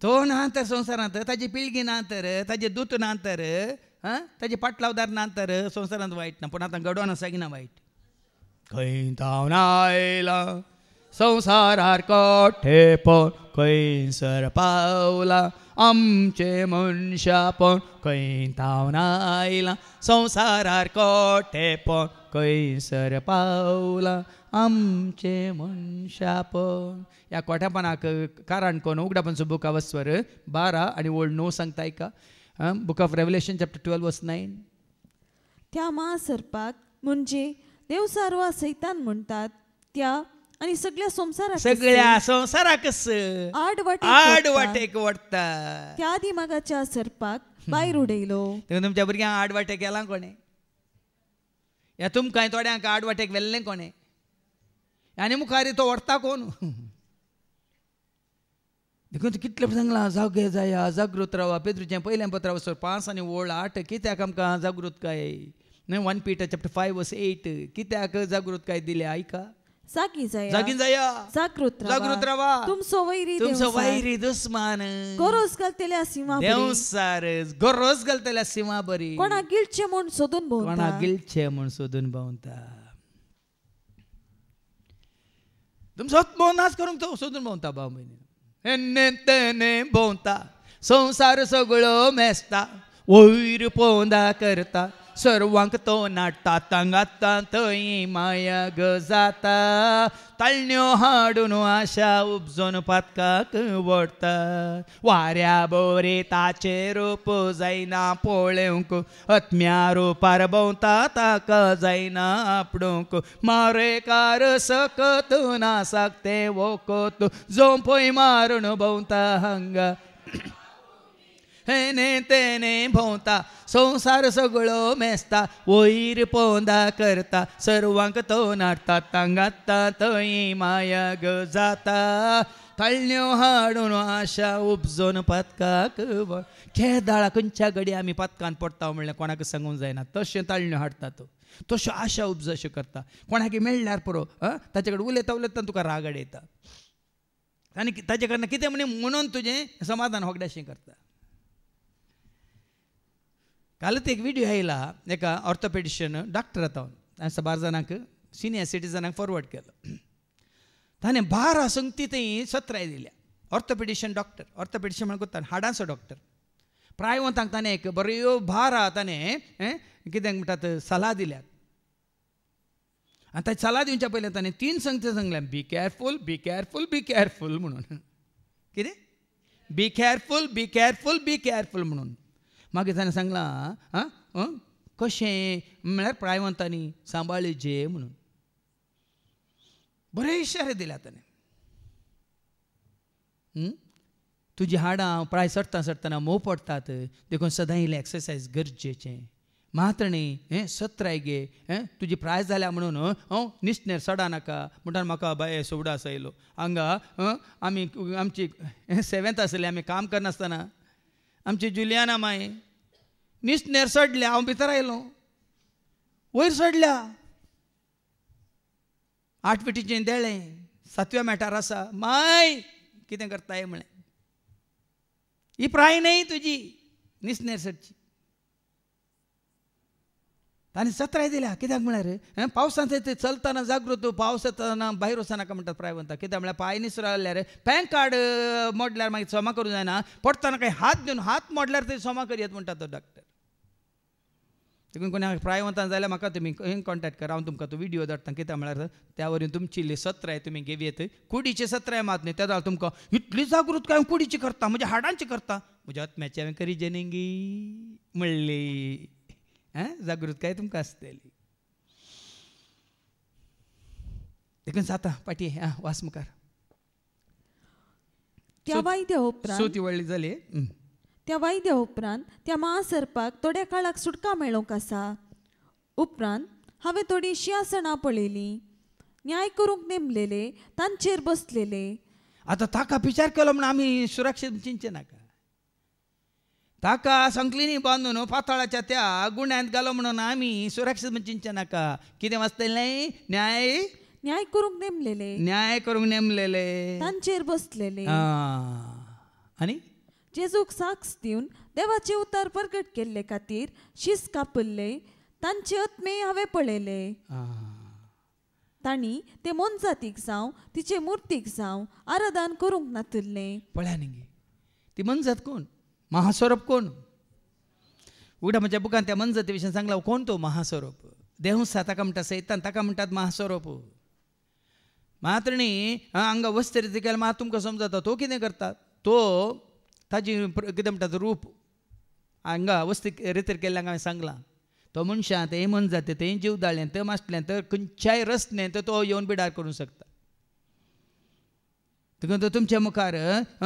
तो ना तर संवसारांत ताजी पिळगी ना तर ताजे दूत ना तर ताजे पाटलावदार ना तर संवसारांत वायट ना पूण आतां घडोवन आसा की ना वायट खंय तावन आयला संवसारार कोठेपण खंयसर पावला आमचे मनशापण खंय तावन आयला संवसारार कोठेपण खंयसर पावला आमचे मनशापण ह्या कोठेपणाक कारण कोण उगडापणचो बूक वस्वर 12 आनी ओल्ड 9 सांगता का बुक ऑफ रेवलेशन चॅप्टर 12 वर्स 9 त्या महासर्पाक म्हणजे देवसार वा सैतान म्हणटात त्या आणि सगळ्या संसाराक आड वाटेक वडटा त्या आदी मागाच्या सर्पाक भायर उडयलो तुमच्या भुरग्यांक आड वाटेक गेला कोणे या तुमकां थोड्यांक आड वाटेक व्हेल्लें कोणे आनी मुखार तो व्हरता कोण देखून कितले सांगलां जागे जाया जागृत रावा पेद्रूचें पयलें पत्र वचोन 5 आनी ओळ 8 कित्याक आमकां जागृतकाय 1 Peter chapter 5 verse 8 कित्याक जागृतकाय दिल्या आयका जागी जाया जागृत रावा तुमचो वैरी दुस्मान गोरोस घालतल्या सीमा देवसार गोरोस घालतल्या सीमा बरी कोणा गिळचे म्हूण सोदून भोंवता तुमचो भोवनाच करूंक तो सोदून भोंवता भाव भयणी तेने भोंवता संवसार सगळो मेस्ता वयर पोंदा करता सर्वांक तो नाडटा तांगाता थंय माया जाता ताळण्यो हाडून आशा उपजोन पातकाक वडता वाऱ्या बोरे ताचे रूप जायना पळोवंक आत्म्या रुपार भोंवता ताका जायना आपणूक मारेकार सकत नासाक ते वोकत जो पळय मारून भोंवता हांगा हेने तेने भोंवता संवसार सगळो मेस्ता वयर पोंदा करता सर्वांक तो नाडटा तांगाता थंय माया जाता ताळण्यो हाडून आशा उपजोन पातकाक खेदाळा खंयच्या घडी आमी पातकान पडटा म्हणल्यार कोणाक सांगूंक जायना तशें ताळण्यो हाडटा तो तश्यो आशा उपजशें करता कोणाक मेळ्ळ्यार पुरो ताचे कडेन उलयता उलयता तुका रागड येता आनी ताचे कडल्यान कितें म्हणून तुजें समाधान होगड्याशें करता कालच एक व्हिडिओ आयला एका ऑर्थोपेडिशन डॉक्टर आतां 12 जाणांक सिनियर सिटीजनांक फॉरवर्ड केलो ताणें 12 संगती थंय सत्राय दिल्या ऑर्थोपेडिशन डॉक्टर ऑर्थोपेडिशन म्हणून कोत्ता हाडांचो डॉक्टर प्रायवंतांक ताणें एक बऱ्यो 12 ताणें कितें म्हणटात सल्ला दिल्यात आनी ताची सल्ला दिवच्या पयलीं ताणें 3 संगती सांगल्या बी केअरफूल बी केअरफूल बी केअरफूल म्हणून कितें बी केअरफूल बी केअरफूल बी केअरफूल म्हणून मागीर ताणें सांगलां कशें म्हळ्यार प्रायवंतांनी सांबाळचे म्हणून बरे इशारे दिल्या ताणें तुजी हाडां प्राय सडटना मोव पडटात देखून सदां इल्लें एक्सरसायज गरजेचें मात्र न्ही सत्राय गे तुजी प्राय जाल्या म्हणून निश्नेर सडा नाका म्हणटा म्हाका बाय सोवडास आयलो हांगा आमी आमची 7th आसली आमी काम करनासतना आमची जुलियाना माय निश्नेर सडल्या हांव भितर आयलो वयर सडल्या 8 फिटीचें देळें 7व्या मॅटार आसा माय कितें करताय म्हळें ही प्राय न्ही तुजी निसनेर सटची ताणें 17 दिल्या कित्याक म्हळ्यार पावसांत चलतना जागृत पावस येतना भायर वचनाका म्हणटात प्रायवंता कित्याक म्हळ्यार पांय निसरो जाल्यार पॅन कार्ड मोडल्यार मागीर सोमा करूं जायना पडटना काही हात दिवन हात मोडल्यार थंय सोमा करयत म्हणटा तो डॉक्टर देखून कोणी प्रायवंतान जाल्यार म्हाका तुमी कॉन्टॅक्ट करा हांव तुमकां तो व्हिडियो धाडटा कित्याक म्हळ्यार त्या वरवीं तुमची 17 तुमी घेवयेत कुडीचे 17 मात न्ही त्या तुमकां इतली जागृत काय कुडीची करता म्हणजे हाडांची करता म्हज्या आत्म्याची हांवें करी जनेंगी म्हणली जागृत काय तुमकां आसतली देखून जाता पाटी वास मुखार त्या वायद्या उपरांत सुती व्हडली जाली त्या वायद्या उपरांत त्या महासर्पाक थोड्या काळाक सुटका मेळोंक आसा उपरांत हांवें थोडी शिंयासणां पळयलीं न्याय करूंक नेमलेले तांचेर बसलेले आतां ताका विचार केलो म्हण आमी सुरक्षीत चिंचे नाका ताका संकलिनी बांदून पाताळाच्या त्या गुण्यांत घालो म्हणून आमी सुरक्षीत चिंचे नाका कितें वाचतलें न्याय करूंक नेमलेले तांचेर बसलेले आनी जेजूक साक्ष दिवन देवाचे उतार प्रगट केल्ले खातीर शीस कापल्ले तांचे आत्मे हांवें पळयले तांणी ते मनजातीक जावं तिचे मुर्तीक जावं आराधन करूंक नातुरले पळया न्ही ती मनजात कोण महास्वरूप कोण उगडा म्हज्या बुकान त्या मनजाती विशीं सांगला कोण तो महास्वरूप देवसा ताका म्हणटा सैतान ताका म्हणटात महास्वरूप मात्र न्ही हांगा वस्त्री केल्यार मात तुमकां समजता तो कितें करता तो ताजी कितें म्हणटा रूप हांगा वस्ती रितीर केल्ल्याक हांवें सांगलां तो मनशां तें मनजाती तें जीव दाळ्ळें तें मासलें तर खंयच्याय रस्त्यान तो येवन बिडार करूंक शकता देखून तो तुमच्या मुखार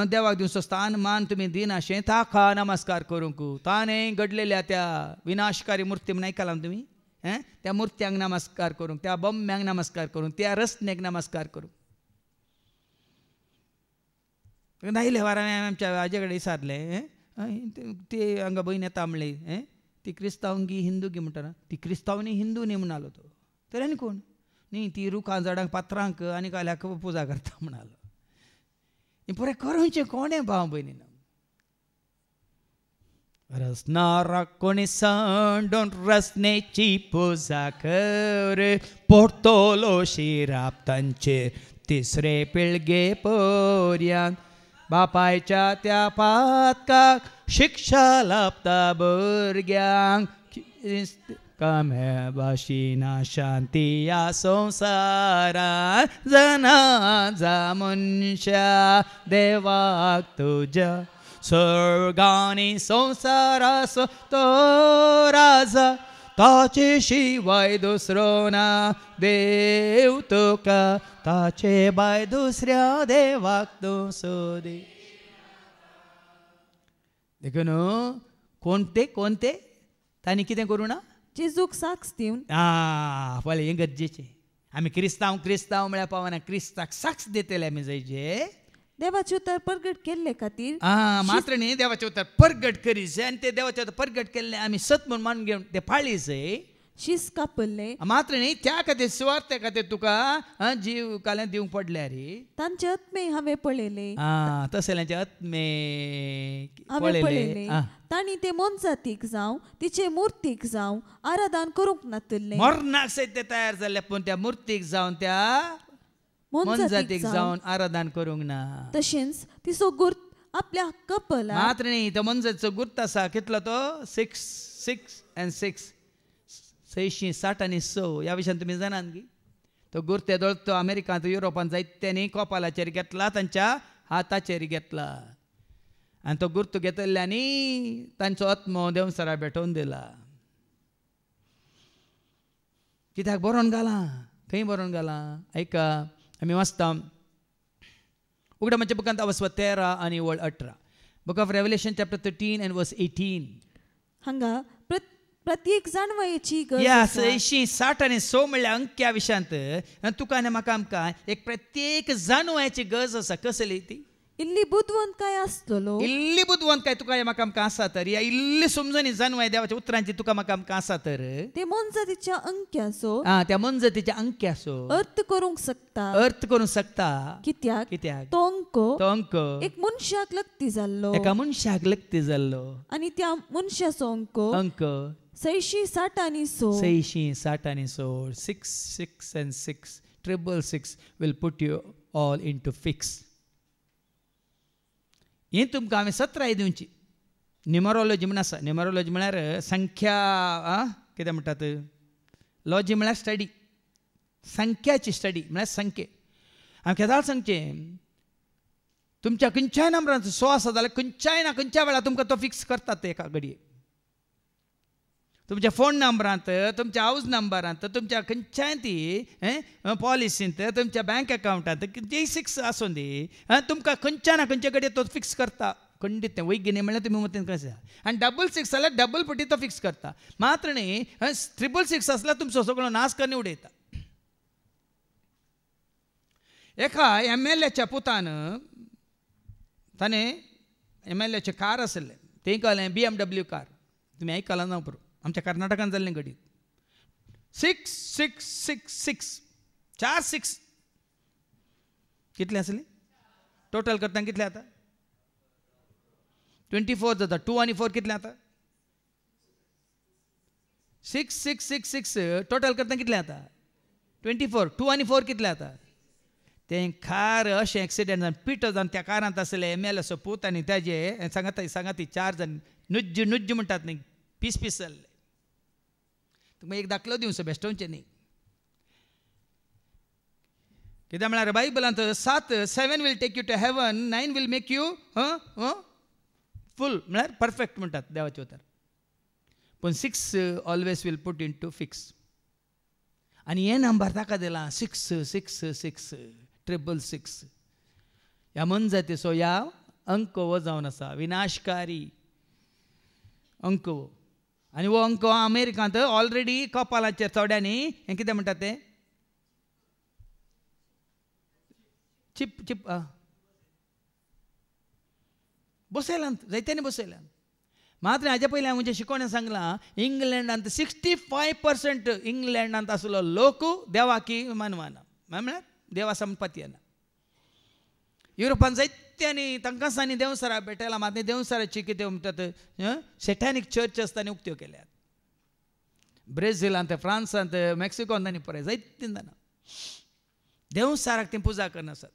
देवाक दिवचो स्थान मान तुमी दिनाशें ताका नमस्कार करूंक ताणें घडलेल्या त्या विनाशकारी मूर्ती म्हण आयकलां तुमी त्या मुर्त्यांक नमस्कार करूंक त्या बोम्यांक नमस्कार करूंक त्या रस्त्याक नमस्कार करूंक आयले वारां आमच्या हाजे कडेन विचारलें ते हांगा भयण येता म्हणले ती क्रिस्तांवगी हिंदू गी म्हणटा ती क्रिस्तांव न्ही हिंदू न्ही म्हणालो तो तर आनी कोण न्ही ती रुखां झाडांक पात्रांक आनी काल्याक पुजा करता म्हणालो पुरे करूंचे कोणे भाव भयणीन रसनारा कोणी सांडून रसनेची पुजा कर पोर्तोलो शिराप तांचेर तिसरे पिळगे पर्यांत बापायच्या त्या पातकाक शिक्षा लाभता भुरग्यांक काम्या भाशीना शांती या संसारांत जना जा मनशा देवाक तुज्या स्वर्गानी संसारास तो राजा ताचे शिवाय दुसरो ना देव तुका ताचे बाय दुसऱ्या देवाक तूं सोदी देखून कोणते तांणी कितें करूं ना जेजूक साक्ष दिवन पळय हें गरजेचें आमी क्रिस्तांव म्हळ्यार पावना क्रिस्ताक साक्ष दितले आमी जायचे देवाचे उतर प्रगट केल्ले खातीर मात्र न्ही देवाचे उतर प्रगट करीत आनी ते देवाचे उतर प्रगट केल्ले आमी सत म्हूण मान घेवन ते पाळी जाय शीस कापल्ले मात्र न्ही त्या खातीर सुवार्ते खातीर तुका जीव काल्यान दिवंक पडले रे तांचे आत्मे हांवें पळयले तसल्यांचे आत्मे पळयले तांणी ते मनजातीक जावं तिचे मुर्तीक जावं आराधन करूंक नातुरले मरणाक सयत ते तयार जाल्ले पूण त्या मुर्तीक जावन त्या मनजातीक जावन आराधन करूंक ना तशेंच तिचो गुर्त आपल्या कपला मात्र न्ही तो मनजातीचो गुर्त आसा कितलो तो 666 660 आनी 6 ह्या विशयान तुमी जाणात गी तो गुर्त तो अमेरिकांत युरोपांत जायत्यांनी कपालाचेर घेतला तांच्या हाताचेर घेतला आनी तो गुर्त घेतल्ल्यानी तांचो आत्मो देवसरा भेटोवन दिला कित्याक बरोवन घाला खंय बरोवन घाला ऐका आमी वाचता उगडा म्हणजे बुकांत अवस्व 13 आनी वळ 18 book of revelation chapter 13 and verse 18 हांगा प्रत्येक जाणवायेची गरज 60 आनी 100 म्हणल्यार अंक्या विशयांत तुका आनी म्हाका आमकां एक प्रत्येक जाणवायची गरज आसा कसली ती इल्ली बुद्धवंत काय असतलो इल्ली बुद्धवंत काय तुका म्हाका आमकां आसा तर या इल्ली समजून जाणवाय देवाच्या उतरांची तुका म्हाका आमकां आसा तर ते मोनजातीच्या अंक्याचो त्या मनजतीच्या अंक्यासो अर्थ करूंक शकता अर्थ करूंक शकता कित्याक कित्याक तो अंक तो अंक एक मनशाक लक्ती जाल्लो एका मनशाक लक्ती जाल्लो आणि त्या मनशाचो अंक 660 आणि 16 660 आणि 16 6 6 and 6 666 will put you all into fix. हें तुमकां हांवें 17 दिवची. न्युमरोलॉजी म्हण आसा. न्युमरोलॉजी म्हळ्यार संख्या कितें म्हणटात लॉजी म्हळ्यार स्टडी संख्याची स्टडी म्हळ्यार संख्ये. हांव केदार सांगचें तुमच्या खंयच्याय नंबरांचो 100 आसा जाल्यार खंयच्याय ना खंयच्या वेळार तुमकां तो फिक्स करतात ते एका घडये. तुमच्या फोन नंबरांत तुमच्या हाऊस नंबरांत तुमच्या खंयच्याय ती पॉलिसींत तुमच्या बँक अकाउंटांत जे 6 आसूं दी तुमकां खंयच्या ना खंयचे कडेन तो फिक्स करता खंडीत तें वैगिनी म्हणल्यार तुमी मतीन कशें आनी 666 जाल्यार डबल पटी तो फिक्स करता. मात्र न्ही 666 आसल्यार तुमचो सगळो नाश करून उडयता. एका MLAच्या पुतान ताणें MLAचे कार आसले तें कहलें BMW कार तुमी आयकलां ना पुरो आमच्या कर्नाटकान जाल्लें घडीत 6666 4 6 कितले आसली टोटल करता कितले आता 24 जाता 2 आणि 4 कितले आता 6666 टोटल करता कितले आता 24 2 आणि 4 कितले आता तें कार अशें एक्सिडेंट जावन पिट जावन त्या कारांत आसले MLAचो पूत आनी ताजे सांगाती 4 जाण नुज्ज म्हणटात न्ही पीस जाल्ले. तुमकां एक दाखलो दिवचो बेश्टोवचें न्ही. कित्याक म्हळ्यार बायबलांत 7 will take you to heaven 9 will make you full म्हळ्यार परफेक्ट म्हणटात देवाचे उतर. पूण 6 always will put into fix. आनी हे नंबर ताका दिला 666 666. ह्या मनजातीचो ह्या अंक हो जावन आसा विनाशकारी अंक हो. आनी हो अंक अमेरिकांत ऑलरेडी कपालाचेर थोड्यांनी हें कितें म्हणटात तें चिप बसयलांत जायत्यांनी बसयलां. मात्र हाजे पयलीं हांव शिकोवणें सांगलां इंग्लंडांत 65% इंग्लंडांत आसलो लोक देवाकी मानवाना म्हळ्यार देवा संपत्ती येना. युरोपान जायत्यांनी तांकां सांनी देवसरा भेटयला मात देवसराची कितें म्हणटात सेटॅनीक चर्च आसता आनी उक्त्यो केल्यात. ब्रेझिलांत फ्रांसांत मेक्सिकोंत तांणी पळय जायतीं जाणां देवसाराक ती पुजा करनासत.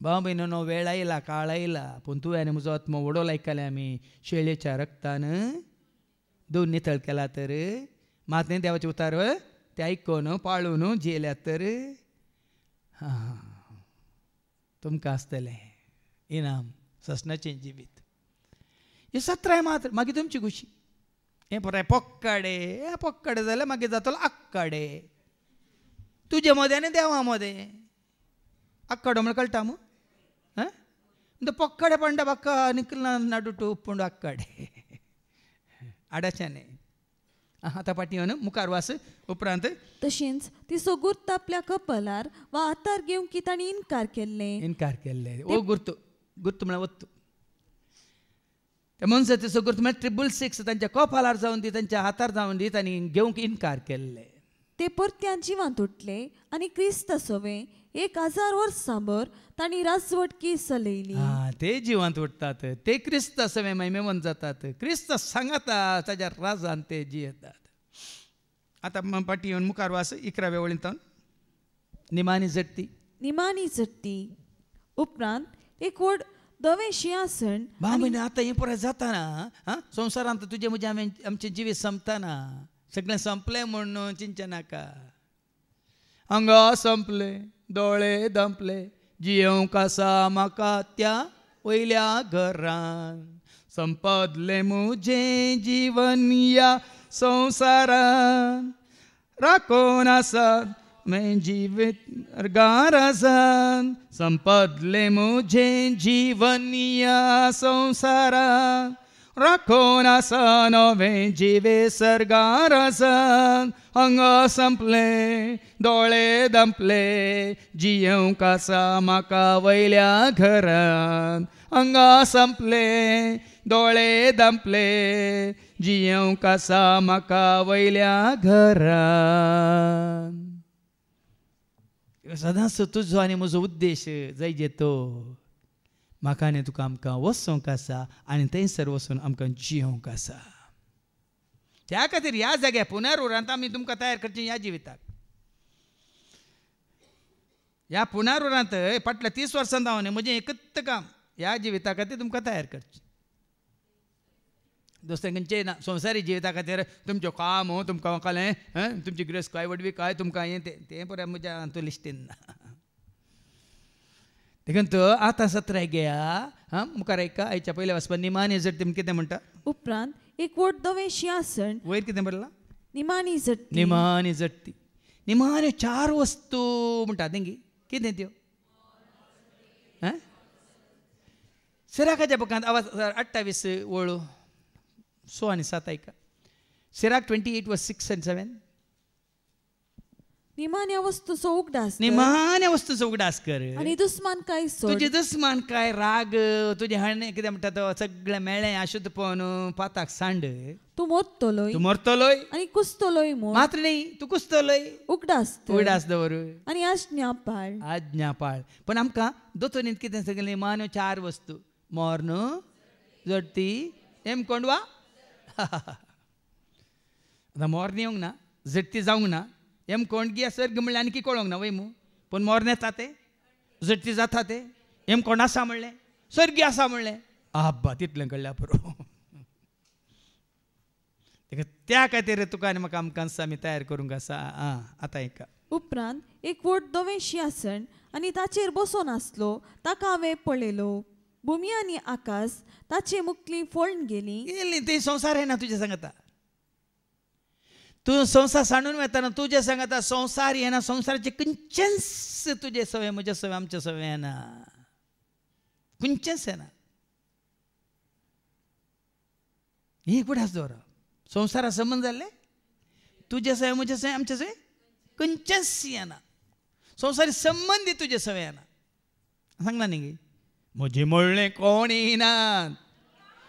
भाव भयणीनो वेळ आयला काळ आयला पूण तुवें आनी म्हजो आत्मो वडो आयकले आमी शेळयेच्या रक्तान दोन नितळ केला तर मात न्ही देवाचे उतार ते आयकून पाळून जियेल्यात तर तुमकां आसतलें इनाम ससनाचें जिवीत. हे 17 मात्र मागीर तुमची खुशी. हें पळय पोक्काडे जाल्यार मागीर जातलो आक्काडे. तुजे मदें आनी देवा मदें आक्काडो म्हळ्यार कळटा मू पोक्काडे पंडा बाक्का निकलना नाडुटू पूण आक्काडे आडाच्याने. आतां पाटी मुखार वास उपरांत तशेंच ती सोगुर्त आपल्या कपलार वा आतार घेवंक की ताणी इन्कार केल्ले. ओ गुर्त म्हळ्यार वत्तू. ते मनशाचे सोगुर्त म्हळ्यार 666 तांच्या कपालार जावन दी तांच्या हातार जावन दी तांणी घेवंक इन्कार केल्ले. ते परत्यान जिवांत उठले आनी क्रिस्त सोवे 1000 वर्सांभर तांणी राजवटकी चलयली. ते जिवांत उठतात ते क्रिस्त सवे महिमेवंत जातात. क्रिस्त सांगता ताच्या राजान ते जियेतात. आतां पाटी येवन मुखार वास 11व्या वळींत निमाणी झडटी उपरांत एक व्हड दवें शिंयासन. आतां हें पळय जाताना संवसारांत तुजे म्हजे आमचें जिवीत संपतना सगळें संपलें म्हणून चिंचे नाका. हांगा संपलें दोळे दंपले जियोंक आसा म्हाका त्या वयल्या घरान. संपदलें म्हजें जीवन या संवसारान राखोन आसा मैं जिवीत गारासान. संपदलें म्हजें जीवन या संवसारान राखून आसा नवे जिवे सर्गार आसात. हांग संपले दोळे दंपले जियेवंक आसा म्हाका वयल्या घरान. हांगा संपले दोळे दंपले जियेवंक आसा म्हाका वयल्या घरान. सदांच तुजो आनी म्हजो उद्देश जायजे तो म्हाका आनी तुका आमकां वचोंक आसा आनी थंयसर वचून आमकां जियोंक आसा. त्या खातीर ह्या जाग्यार पुनरुरांत आमी तुमकां तयार करचें ह्या जिविताक. ह्या पुनरुरांत फाटल्या 30 वर्सां जावन म्हजें एकच काम ह्या जिविता खातीर तुमकां तयार करचें. दुसरें खंयचेंय ना. संवसारी जिविता खातीर तुमचें काम तुमकां कळ्ळें, तुमची गिरेस्त काय वडवी काय तुमकां हें तें पळय म्हज्या हातूंत लिस्टीन ना. देखून आतां सत्र घेया मुखार ऐका. आयच्या पयल्या वचपा निमाणी झट तेमी कितें म्हणटा. उपरांत एक व्हड धवें शिंयासण वयर कितें बरयलां. निमाणी झटती. निमाणी झटती. निमाण्यो 4 वस्तू म्हणटा तेंगी कितें त्यो. सिराकाच्या बुकांत आवाज 28 वळू 6 आनी 7 ऐका. सिराक 28:6-7. निमाण्या वस्तूचो उगडास कर. निमाण्या वस्तूचो उगडास कर आनी दुस्मान काय सोड. तुजे दुस्मान काय राग तुजे हाणे कितें म्हणटा तो सगळें मेळ्ळें अशुद्धपण पाताक सांड. तूं मोरतलोय. तूं मरतलोय आनी कुसतलोय म्हूण. मात्र न्ही तूं कुसतलोय. उगडास कर. उगडास दवर आनी आज्ञा पाळ. आज्ञा पाळ. पण आमकां दोतोनींत कितें सगळें निमाण्यो 4 वस्तू. मोर्न झटती एम कोंडवा. आतां मोर्न येवंक ना झटती जावंक ना. एम कोंडगी सर्ग म्हणलें आनी कळोंक ना वय मू. पूण मोर्न येता ते झटती जाता ते एम कोण आसा म्हणलें सर्गी आसा म्हणलें. आब्बा तितलें कळ्ळें पुरो. त्या खातीर तुका आनी म्हाका आमकां आमी तयार करूंक आसा. आतां एका. उपरांत एक व्हड धवें शिंयासण आनी ताचेर बसोन आसलो ताका हांवें पळयलो. भुमी आनी आकाश ताचे मुखली फोळून गेली. ते संवसार येना तुजे सांगता. तूं संवसार सांडून वेताना तुजे सांगता संवसार येना. संवसाराचे खंयचेंच तुजे सवय म्हजे सवय आमचे सवय येना. खंयचेंच येना. ही कुडास दवरप. संवसारा संबंद जाल्ले तुजे सवय म्हजे सवय आमचे सवय खंयचेंच येना. संवसारी संबंदी तुजे सवय येना. सांगना न्ही म्हजें म्हणलें कोण येनात.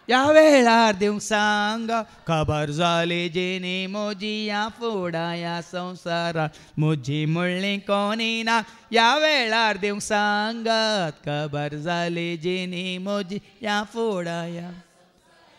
ह्या वेळार देवंक सांग खबर जाली जेणे म्हजी ह्या फोडा ह्या संवसारांत. म्हजी म्हणलें कोण येना. ह्या वेळार देवंक सांगात खबर जाली जेणे म्हजी ह्या फोडा ह्या.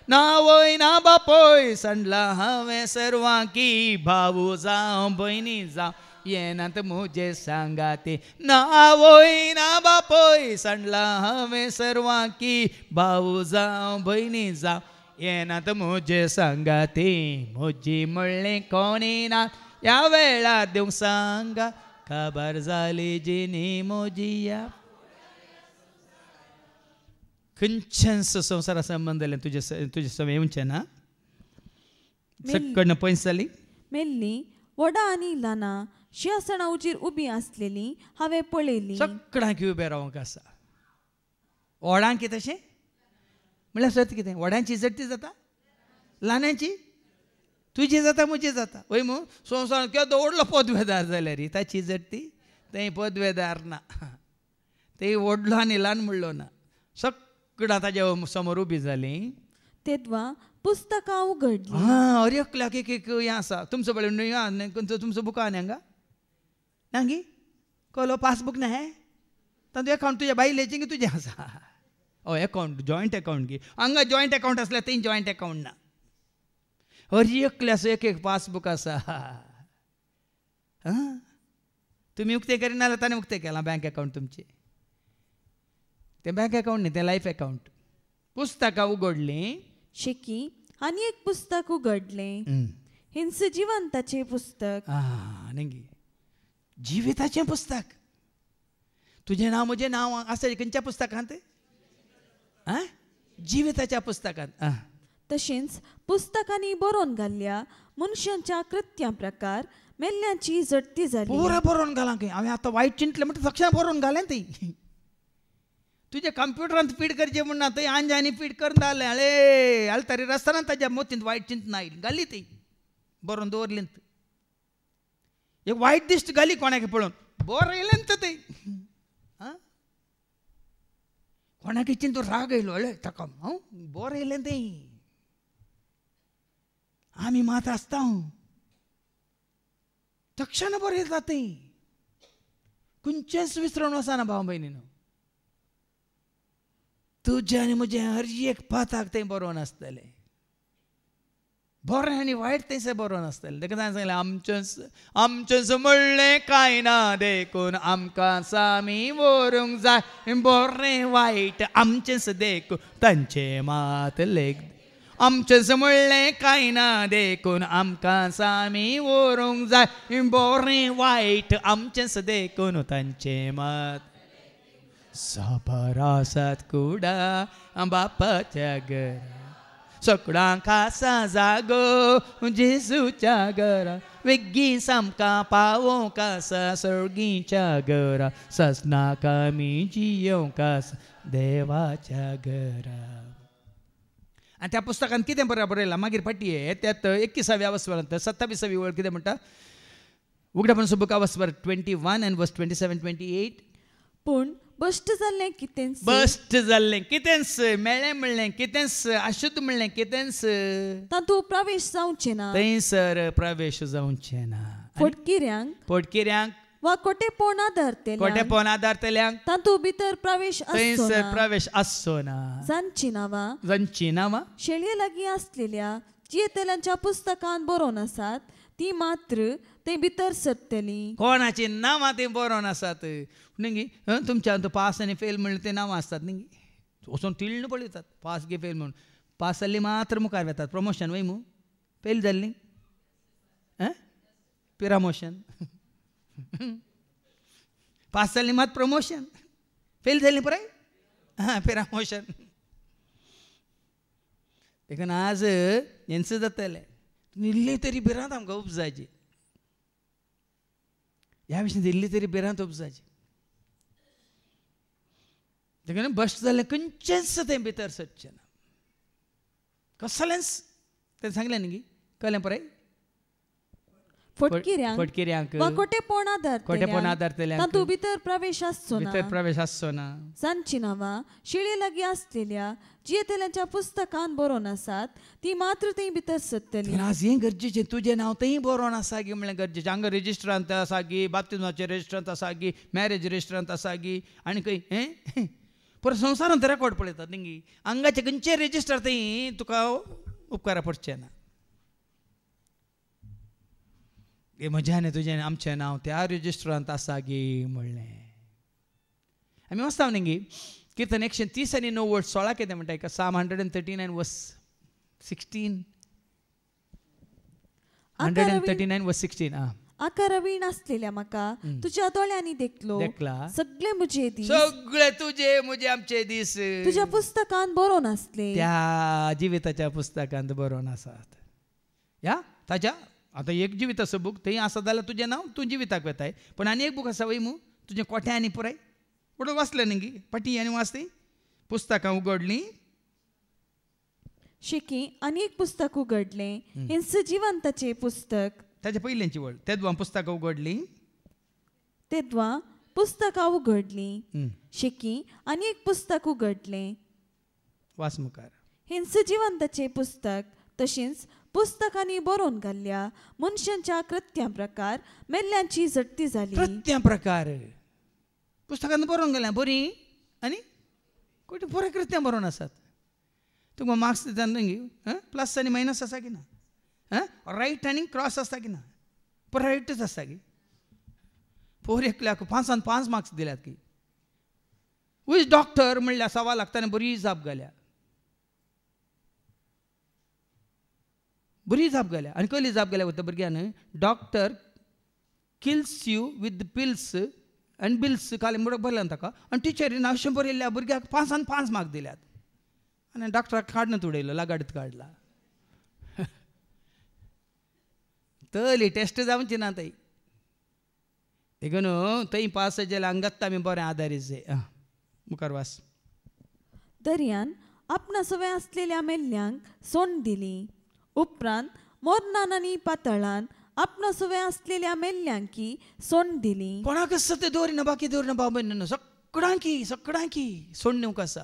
ना वय ना बापोय सांडला हांवें सर्वांकी. भाऊ जावं भयणी जावं येनात म्हजे सांगाते. ना वय ना बापोय सांडला हांवें सर्वांकी. भाऊ जावं भयणी जावं येनात म्हजे सांगाते. म्हजी म्हणलें कोण येना. ह्या वेळार देवंक सांगा खबर जाली जिनी म्हजी ह्या. खंयचेंच संवसारा संबंद जालें तुजे सवय येवचें ना. सकडन पयस जाली. मेल्ली वडा आनी ल्हाना शिंयासणा उजीर उबी आसलेली हांवें पळयली. सगळ्यांक उबें रावंक आसा. व्हडांक तशें म्हळ्यार सत कितें व्हडांची झटती जाता ल्हानाची तुजी जाता म्हजी जाता. वय मू संवसारांत केदो व्हडलो पदवेदार जाल्यार री ताची झटती. थंय पदवेदार ना. थंय व्हडलो आनी ल्हान म्हणलो ना. सगळां ताज्या समोर उबी जालीं. तेदवा पुस्तकां उगडली. अरे एकल्याक एक हें आसा. तुमचो पळय तुमचो बुकां आनी हांगा नांगी कलो पासबूक ना हे तातूंत अकावंट तुज्या बायलेचें की तुजें आसा. हय अकावंट जॉयंट अकावंट गी. हांगा जॉयंट अकावंट आसल्यार थंय जॉयंट अकावंट ना. हर एकल्याचो एक पासबूक आसा. तुमी उक्तें करिना जाल्यार ताणें उक्तें केलां बँक अकावंट तुमचें. तें बँक अकावंट न्ही तें लायफ अकावंट. पुस्तकां उगडलीं. शेकी आनी एक पुस्तक उगडलें. हिंस जिवंताचें पुस्तक. नेंगी जिविताचें पुस्तक. तुजें नांव म्हजें नांव आसा खंयच्या पुस्तकांत. जिविताच्या पुस्तकांत. तशेंच पुस्तकांनी बरोवन घाल्ल्या मनशांच्या कृत्यां प्रकार मेल्ल्यांची झटती जाली. पुरो बरोवन घालां खंय. हांवें आतां वायट चिंतलें म्हणटा तक्षण बरोवन घालें ती. तुझ्या कंप्युटरांत फीड करचे म्हणून थंय आंजानी फीड करून जालें अळे आल तरी रस्ताना ताज्या मोतींत वायट चिंत ना घाली ती बरोवन दवरलींत एक वायट दिश्ट घाली कोणाक पळोवन बरें येयलें ते आं कोणाक चिंत राग येयलो अळे ताका हांव बरें येयलें तें आमी मात आसता तक्षण बरें येता तें खंयचेंच विसरून वचना भाव भयणीनो तुजें आनी म्हजें हर एक पाताक तें बरोवन आसतलें बरें आनी वायट तें बरोवन आसतलें ताका सांगलें आमचेंच म्हणलें कांय ना देखून आमकां सामी व्हरूंक जाय बरें वायट आमचेंच देखून तांचे मात लेख आमचेंच म्हणलें कांय ना देखून आमकां सामी व्हरूंक जाय बरें वायट आमचेंच देखून तांचे मात सापरासात कुडा बापाच्या घरा सगळ्यांक आसा जागो जेजूच्या घरा वेग्गी सामका पावोंक आसा सर्गीच्या घरा ससनाक आमी जियोंक आसा देवाच्या घरा आनी त्या पुस्तकांत कितें बरयलां मागीर फाटीं त्यात 21व्या वस्वरांत 27वी वळ कितें म्हणटा उगडापण बुक ऑफ 21 and verse 27-28 पूण बश्ट जाल्लें कितेंच बस्ट जाल्लें कितेंच मेळ्ळें म्हणलें कितेंच अशुद्ध म्हणलें कितेंच तातूंत प्रवेश जावचें ना थंयसर प्रवेश जावचें ना पोटकिऱ्यांक वा कोटेपण आदारतल्यांक तातूंत भितर प्रवेश थंयसर प्रवेश आसचो ना जांची नांवां शेळये लागीं आसलेल्या जियेतल्यांच्या पुस्तकांत बरोवन आसात ती मात्र ते भितर सरतलीं कोणाची नांवां ती बरोवन आसात न्ही तुमच्या पास आनी फेल म्हणलें ते नांवां आसतात न्ही वचून तिळण पळयतात पास गे फेल म्हणून पास जाल्ली मात्र मुखार वेतात प्रमोशन वय मू फेल जाल्ली पिरामोशन पास जाल्ली मात प्रमोशन फेल जाल्ली पळय पिरामोशन देखून आज हेंच जातलें इल्ली तरी भिरांत आमकां उपजायची ह्या विशयान इल्ली तरी भिरांत उपजायची देखून बश्ट जाल्लें खंयचेंच तें भितर सरचें ना कसलेंच तें सांगलें न्ही कळ्ळें पळय फोटकिऱ्यांक वा कोटेपण आदारतल्यांक तातूंत भितर प्रवेश आसचो ना जांची नांवां शेळये लागीं आसलेल्या जियेतल्यांच्या पुस्तकांत बरोवन आसात ती मात्र थंय भितर सरतलीं आज हें गरजेचें तुजें नांव थंय बरोवन आसा गी म्हणलें गरजेचें हांगा रेजिस्ट्रांत आसा गी बाप्तिस्माच्या रेजिस्ट्रांत आसा गी मॅरेज रेजिस्ट्रांत आसा गी आनी खंय परत संवसारांत रेकॉर्ड पळयतात न्ही हांगाचे खंयचे रेजिस्टर थंय तुका उपकारा पडचें ना म्हजें आनी तुजें आमचें नांव त्या रेजिस्टरांत आसा गे म्हणलें आमी वचता न्ही कीर्तन 130 आनी 9 वर्स 16 कितें म्हणटा Psalm 139 वर्स 16 139 वर्स 16 आकारावीण आसलेल्या म्हाका तुज्या दोळ्यांनी देखलो सगळे म्हजे दीस सगळे तुजे म्हजे आमचे दीस तुज्या पुस्तकांत बरोवन आसले त्या जिविताच्या पुस्तकांत बरोवन आसात या ताज्या आतां एक जिवीत आसा बूक थंय आसा जाल्यार तुजें नांव तूं जिविताक वेताय पण आनी एक बूक आसा वय मू तुजें कोठे आनी पुराय म्हणून वाचलें न्ही पाटी आनी वाचती पुस्तकां उगडलीं शिकी आनी एक पुस्तक उगडलें हें सजीवंताचें पुस्तक ताच्या पयलींची वळ तेदवां पुस्तकां उगडलीं शिकी आनी एक पुस्तक उगडलें वाच मुखार हें सजीवंताचें पुस्तक तशेंच पुस्तकांनी बरोवन घाल्ल्या मनशांच्या कृत्यां प्रकार मेल्ल्यांची झडटी जाली कृत्यां प्रकार पुस्तकांत बरोवन घाल्या बरीं आनी कोटी बरें कृत्यां बरोवन आसात तुमकां मार्क्स दिता न्ही प्लस आनी मायनस आसा की ना रायट आनी क्रॉस आसता की ना पर रायटच आसता की पोर एकल्याक 5 मार्क्स दिल्यात की हुईज डॉक्टर म्हणल्यार सवाल लागता बरी जाप घाल्या बरी जाप घाल्या आनी कसली जाप घाल्या वता भुरग्यान doctor kills you with pills आनी बिल्स काले म्हणून भरल्यान ताका आनी टिचरीन 100 येयल्ल्या भुरग्याक 5 मार्क्स दिल्यात आनी डॉक्टराक काडून उडयलो लागाडीत काडला तली टेस्ट जावची ना थंय देखून थंय पास जाल्यार हांगात आमी बरें आदारीत जाय मुखार वास दर्यान आपणा सवय असलेल्या मेल्ल्यांक सोंड दिली. उपरांत मोरनान आनी पातळान आपणा सवय असलेल्या मेल्ल्यांकी सोंड दिली. कोणाक ते दवरिना बाकी दवरिना बाबा सगळ्यांकी सोड नेवक आसा.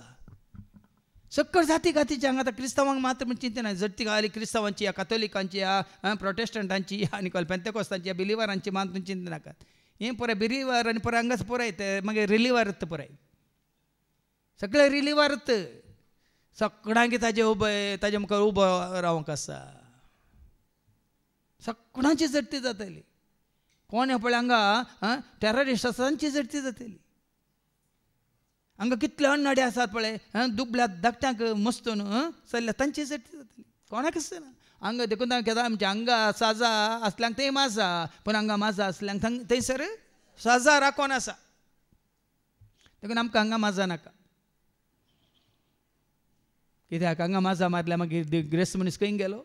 सक्कळ जाती गातीच्या हांगा आतां क्रिस्तांवांक मात्र चिंता ना. जडती घाली क्रिस्तांवांची या कातोलिकांची या प्रोटेस्टंटांची आनी पेंतेकोस्तांची या बिलिवरांची मात्र चिंता नाकात. हें पळय बिलिवर आनी पळय हांगाच पळय ते मागीर रिलिवरत पळय सगळे रिलिवरत सगळ्यांकी ताजे उबय ताजे मुखार उबो रावंक आसा. सगळ्यांची जडती जातली. कोण पळय हांगा टेररिस्ट आसा तांची जडती जातली. हांगा कितले अन्नाडे आसात पळय दुबल्या धाकट्यांक मस्तून चल्ल्या तांची जडती जातली. कोणाक आसना. हांगा देखून घेता आमच्या हांगा साजा असल्यांक थंय माजा पूण हांगा माजा असल्यांक थंयसर साजा राखोन आसा. देखून आमकां हांगा माजा नाका. कित्याक हांगा माजा मारल्या मागीर ग्रेस्त मनीस खंय गेलो.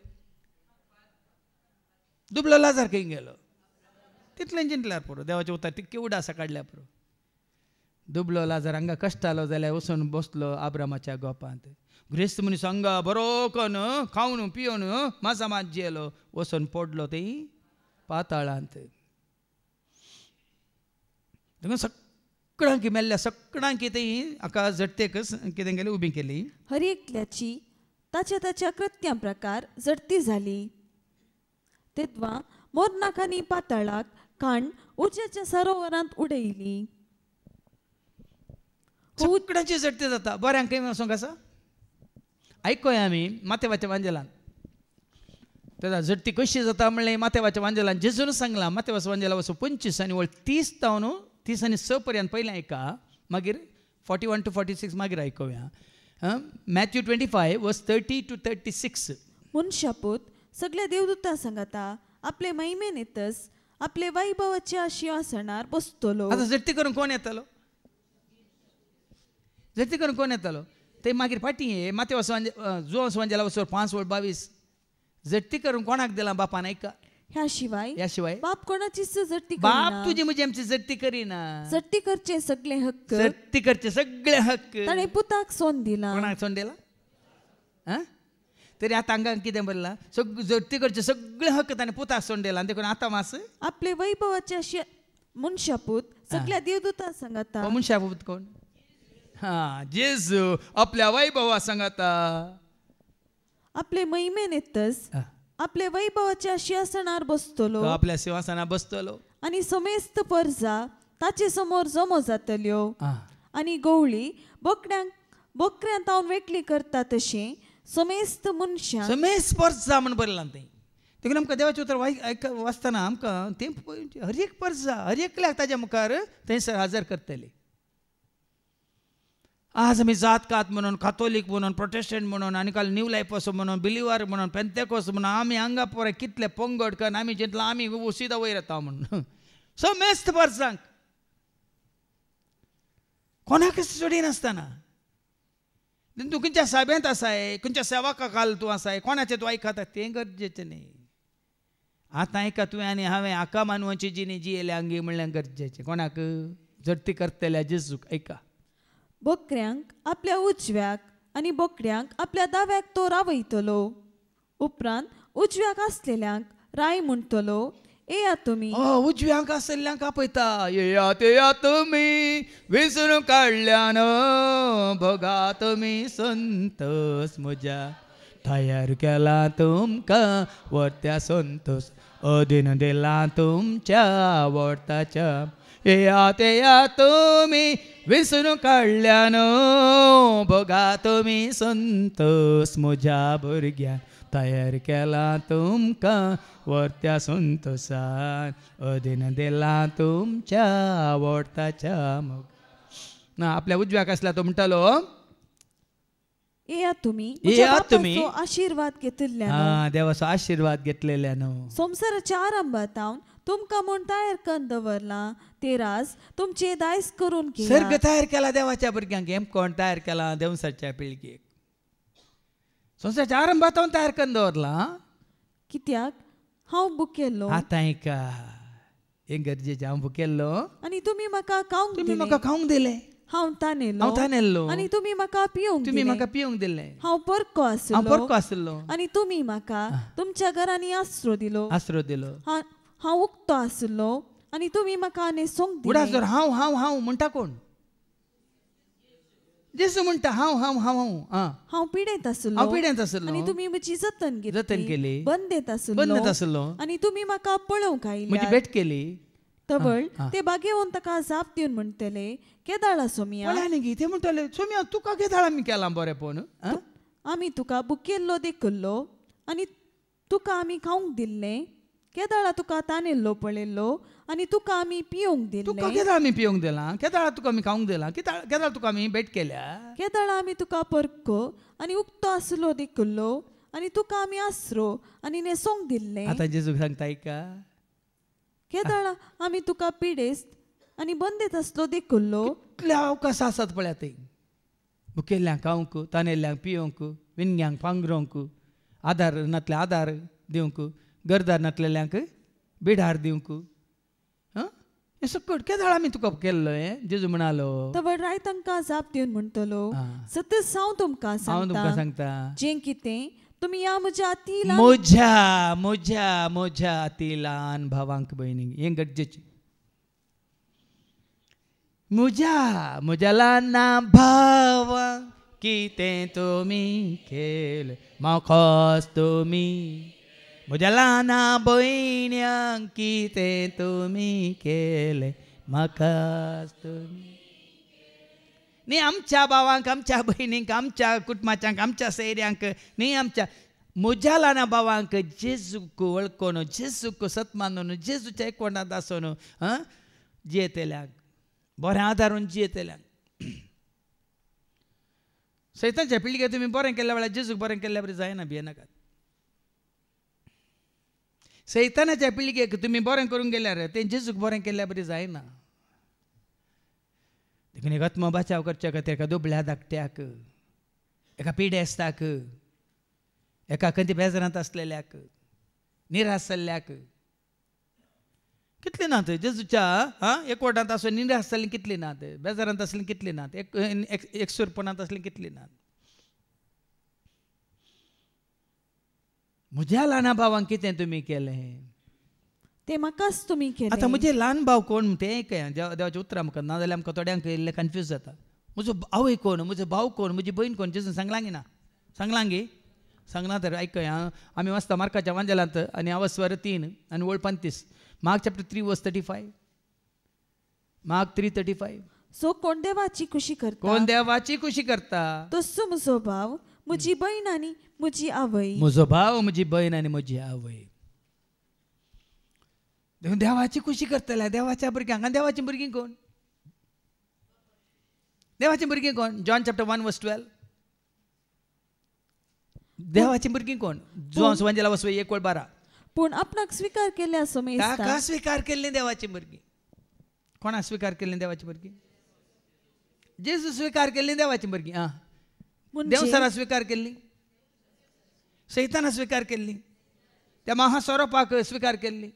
दुबलो लाजार खंय गेलो. तितलें चिंतल्यार पुरो. देवाचें उतर तितके उडासा काडल्या पुरो. दुबलो लाजार हांगा कश्ट आलो जाल्यार वचून बसलो आब्रामाच्या गोपांत. ग्रेस्त मनीस हांगा बरो करून खावन पिवन माजा मात जेलो वचून पडलो थंय पाताळांत. देखून सगळ्यांकी मेल्ल्या सगळ्यांकी थंय हाका जडतेक कितें केलें उबी केली. हर एकल्याची ताच्या ताच्या कृत्यां प्रकार जडती जाली. तेदवा मोरनाक आनी पाताळाक खाण उज्याच्या सरोवरांत उडयली. सगळ्यांची जडती जाता. बऱ्यांक खंय वचोंक आसा. आयकोया आमी मातेवाच्या वांजेलान तेदा जडती कशी जाता म्हणलें मातेवाच्या वांजेलान जेजून सांगलां. मातेवाच्या वांजेला वचून 25 आनी 30 तावन 30 आनी 6 पर्यंत पयलें आयका. मागीर 41 to 46 मागीर आयकोया. मॅथ्यू 25 वर्स 30 to 36. मनशापूत सगळ्या देवदूतां सांगाता आपले महिमेन येतस आपले वैभवाच्या सिंहासनार बसतलो. आतां जडती करून कोण येतलो. जडती करून कोण येतलो. ते मागीर फाटीं मातेवाच्या जुवांस वांजेला वचून 5:22 जडती करून कोणाक दिलां बापान ऐका. ह्या शिवाय बाप कोणाचीच जडती बाप तुजी म्हजी आमची जडती करिना. जडती करचे सगळे हक्क जडती करचे सगळे हक्क ताणें पुताक सोन दिला. कोणाक सोन दिला. तरी आतां हांगा कितें बरलां जडती करचे सगळे हक्क ताणें पुताक सोन दिला. देखून आतां मास आपले वैभवाच्या मनशापूत सगळ्या देवदूतां सांगाता. मनशापूत कोण. जेजू आपल्या वैभवा सांगाता. आपले महिमेन येतस आपले वैभवाच्या सिंहासनार बसतलो. आपल्या सिंहासनार बसतलो आनी समेस्त परजा ताचे समोर जमो जातल्यो. आनी गवळी बोकड्यां तावन वेगळी करता तशें समेस्त मनशां समेस्त परजा म्हण बरलां थंय. देखून आमकां देवाचें उतर वाचतना आमकां तें हर एक परजा हर एकल्याक ताच्या मुखार थंयसर हजर करतले. आज आमी जात कात म्हणून कातोलीक म्हणून प्रोटेस्टंट म्हणून आनी काल न्यू लायफ असो म्हणून बिलिवर म्हणून पेंतेकोस्त म्हणून आमी हांगा पळय कितले पंगड करून आमी चिंतलां आमी सिदा वयर येता म्हणून. समेस्त परजांक कोणाक सोडी नासतना. तूं खंयच्या साहेबांत आसाय खंयच्या सेवाकाक घाल तूं आसाय कोणाचें तूं आयकता तें गरजेचें न्ही. आतां आयका तुवें आनी हांवें हाका मानवाची जिणी जियेल्या अंगी म्हणल्यार गरजेचें. कोणाक जडती करतल्या जेजूक ऐका. बोकड्यांक आपल्या उजव्याक आनी बोकड्यांक आपल्या दाव्याक तो रावयतलो. उपरांत उजव्याक आसलेल्यांक राय म्हणटलो येया तुमी. उजव्यांक आसलेल्यांक आपयता येयात येयात तुमी विसरून काडल्यान भोगा तुमी संतोस म्हज्या तयार केला तुमकां वर्त्या संतोस अधीन दिला तुमच्या वर्ताच्या. येयात येयात तुमी विसरून काडल्यान भोगा तुमी संतोस म्हज्या भुरग्यां तयार केला तुमकां वर्त्या संतोसान अधीन दिला तुमच्या वर्ताच्या. मग आपल्या उजव्याक आसल्या तो म्हणटालो येया तुमी आशीर्वाद घेतिल्ल्यान. देवाचो आशीर्वाद घेतलेल्यान संवसाराच्या आरंभात हांव तुमकां म्हूण तयार करून दवरलां ते राज तुमचे दायज करून सर्ग तयार केला देवाच्या भुरग्यांक. हें कोण तयार केला देवसाच्या पिळगेक. संवसाराच्या आरंभात हांव तयार करून दवरलां. कित्याक हांव भुकेल्लो. आतां आयका हें गरजेचें हांव भुकेल्लो आनी तुमी म्हाका खावंक तुमी म्हाका खावंक दिलें. हांव तानेलो तानेल्लो आनी तुमी म्हाका पिवंक तुम्ही दिलें. म्हाका पिवंक दिले हांव परको हांव आसलो परको आसलो आनी तुमी म्हाका तुमच्या घरांनी आसरो दिलो. आसरो दिलो हांव उक्तो आसलो आनी तुमी म्हाका न्हेसोंक उडास दिले. जर हांव हांव हांव म्हणटा कोण जेसू म्हणटा हांव हांव हांव हांव हांव पिडेत आसलो हांव पिड्यांत आसलो आनी तुमी म्हजी जतन जतन केली. बंदेत बंदत आसलो आसलो आनी तुमी म्हाका पळोवंक म्हजी आयल्या. भेट केली तवळ ते बागेवन ताका जाप दिवन म्हणटले केदाळा सोमिया पळयानी गी ते म्हणटले सोम्या तुका केदाळ आमी केला बरें पोवन आमी तुका बुकेल्लो देखल्लो आनी तुका आमी खावंक दिल्लें. केदाळा तुका तानेल्लो पळयल्लो आनी तुका आमी पिवंक तुका दिल्लें. केदाळ आमी पिवंक दिला केदाळ तुका आमी खावंक दिला केदाळ तुका आमी भेट केल्या केदाळा आमी तुका परको आनी उक्तो आसलो देखल्लो आनी तुका आमी आसरो आनी न्हेसोंक दिल्लें. आतां जेजू सांगता ऐका केदाळा आमी तुका पिडेस्त आनी बंदेत आसलो देखल्लो कितले अवकाश आसात पळया ते मुखेल्ल्यांक खावंक तानेल्ल्यांक पिवंक विनग्यांक पांगरोवंक आदार नातले आदार दिवंक गरदार नातलेल्यांक बिडार दिवंक हें सकट केदाळ आमी तुका केल्लो जेजू म्हणालो. तवळ राय तांकां जाप दिवन म्हणटलो सतत हांव तुमकां हांव तुमकां सांगता सांगता जें कितें तुमी ह्या म्हज्या अती म्हज्या म्हज्या म्हज्या अती ल्हान भावांक भयणींक हें गरजेचें म्हज्या ल्हान भावांक कितें तुमी केलें म्हाकाच तुमी म्हज्या ल्हान भयण्यांक कितें तुमी केलें म्हाकाच तुमी न्ही आमच्या भावांक आमच्या भयणींक आमच्या कुटुंबाच्यांक आमच्या सैऱ्यांक न्ही आमच्या म्हज्या ल्हान भावांक जेजूक वळखून जेजूक सत मानून जेजूच्या एकवटांत आसून जियेतल्यांक बरें आदारून जियेतल्यांक सैतानच्या पिळगे तुमी बरें केल्ल्या वेळार जेजूक बरें केल्ल्या बरें जायना भियेनाकात. सैतानाच्या पिळगेक तुमी बरें करूंक गेल्यार तें जेजूक बरें केल्ल्या बरें जायना. देखून एक आत्म बचाव करचे खातीर एका दुबळ्या धाकट्याक एका पिडेस्ताक एका खंयच्या बेजारांत आसलेल्याक निराश जाल्ल्याक कितले नात जेजूच्या एकवटांत आसून निराश जाल्लीं कितलीं नात बेजारांत आसलीं कितलीं नात एकसूरपणांत आसलीं कितलीं नात. म्हज्या ल्हान भावांक कितें तुमी केलें ते म्हाकाच तुमी केलें. आतां म्हजे ल्हान भाव कोण तें एक देवाचें उतरां म्हाका नाजाल्यार आमकां थोड्यांक इल्लें कन्फ्यूज जाता. म्हजो आवय कोण म्हजो भाव कोण म्हजी भयण कोण जेजून सांगलां गी ना सांगलां गी सांगना तर ऐकय आमी वाचता मार्काच्या वांजेलांत आनी आवस्वर 3 आनी वळ 35 मार्क चॅप्टर 3 वर्स 35 मार्क 3:35 सो कोण देवाची खुशी करता कोण देवाची खुशी करता तसो म्हजो भाव म्हजी भयण आनी म्हजी आवय. म्हजो भाव म्हजी भयण आनी म्हजी आवय देखून देवाची खुशी करतल्या देवाच्या भुरग्यांक आनी देवाची भुरगीं कोण देवाची भुरगीं कोण जॉन चॅप्टर 1 वर्स 12 देवाची भुरगीं कोण जॉन सुवांजेला वसवे 1:12 पूण आपणाक स्वीकार केल्या ताका स्वीकार केल्ली देवाची भुरगीं कोणाक स्वीकार केल्ली देवाची भुरगीं जेजू स्वीकार केल्ली देवाची भुरगीं देवसारा स्वीकार केल्ली सैताना स्वीकार केल्ली त्या महास्वरूपाक स्वीकार केल्ली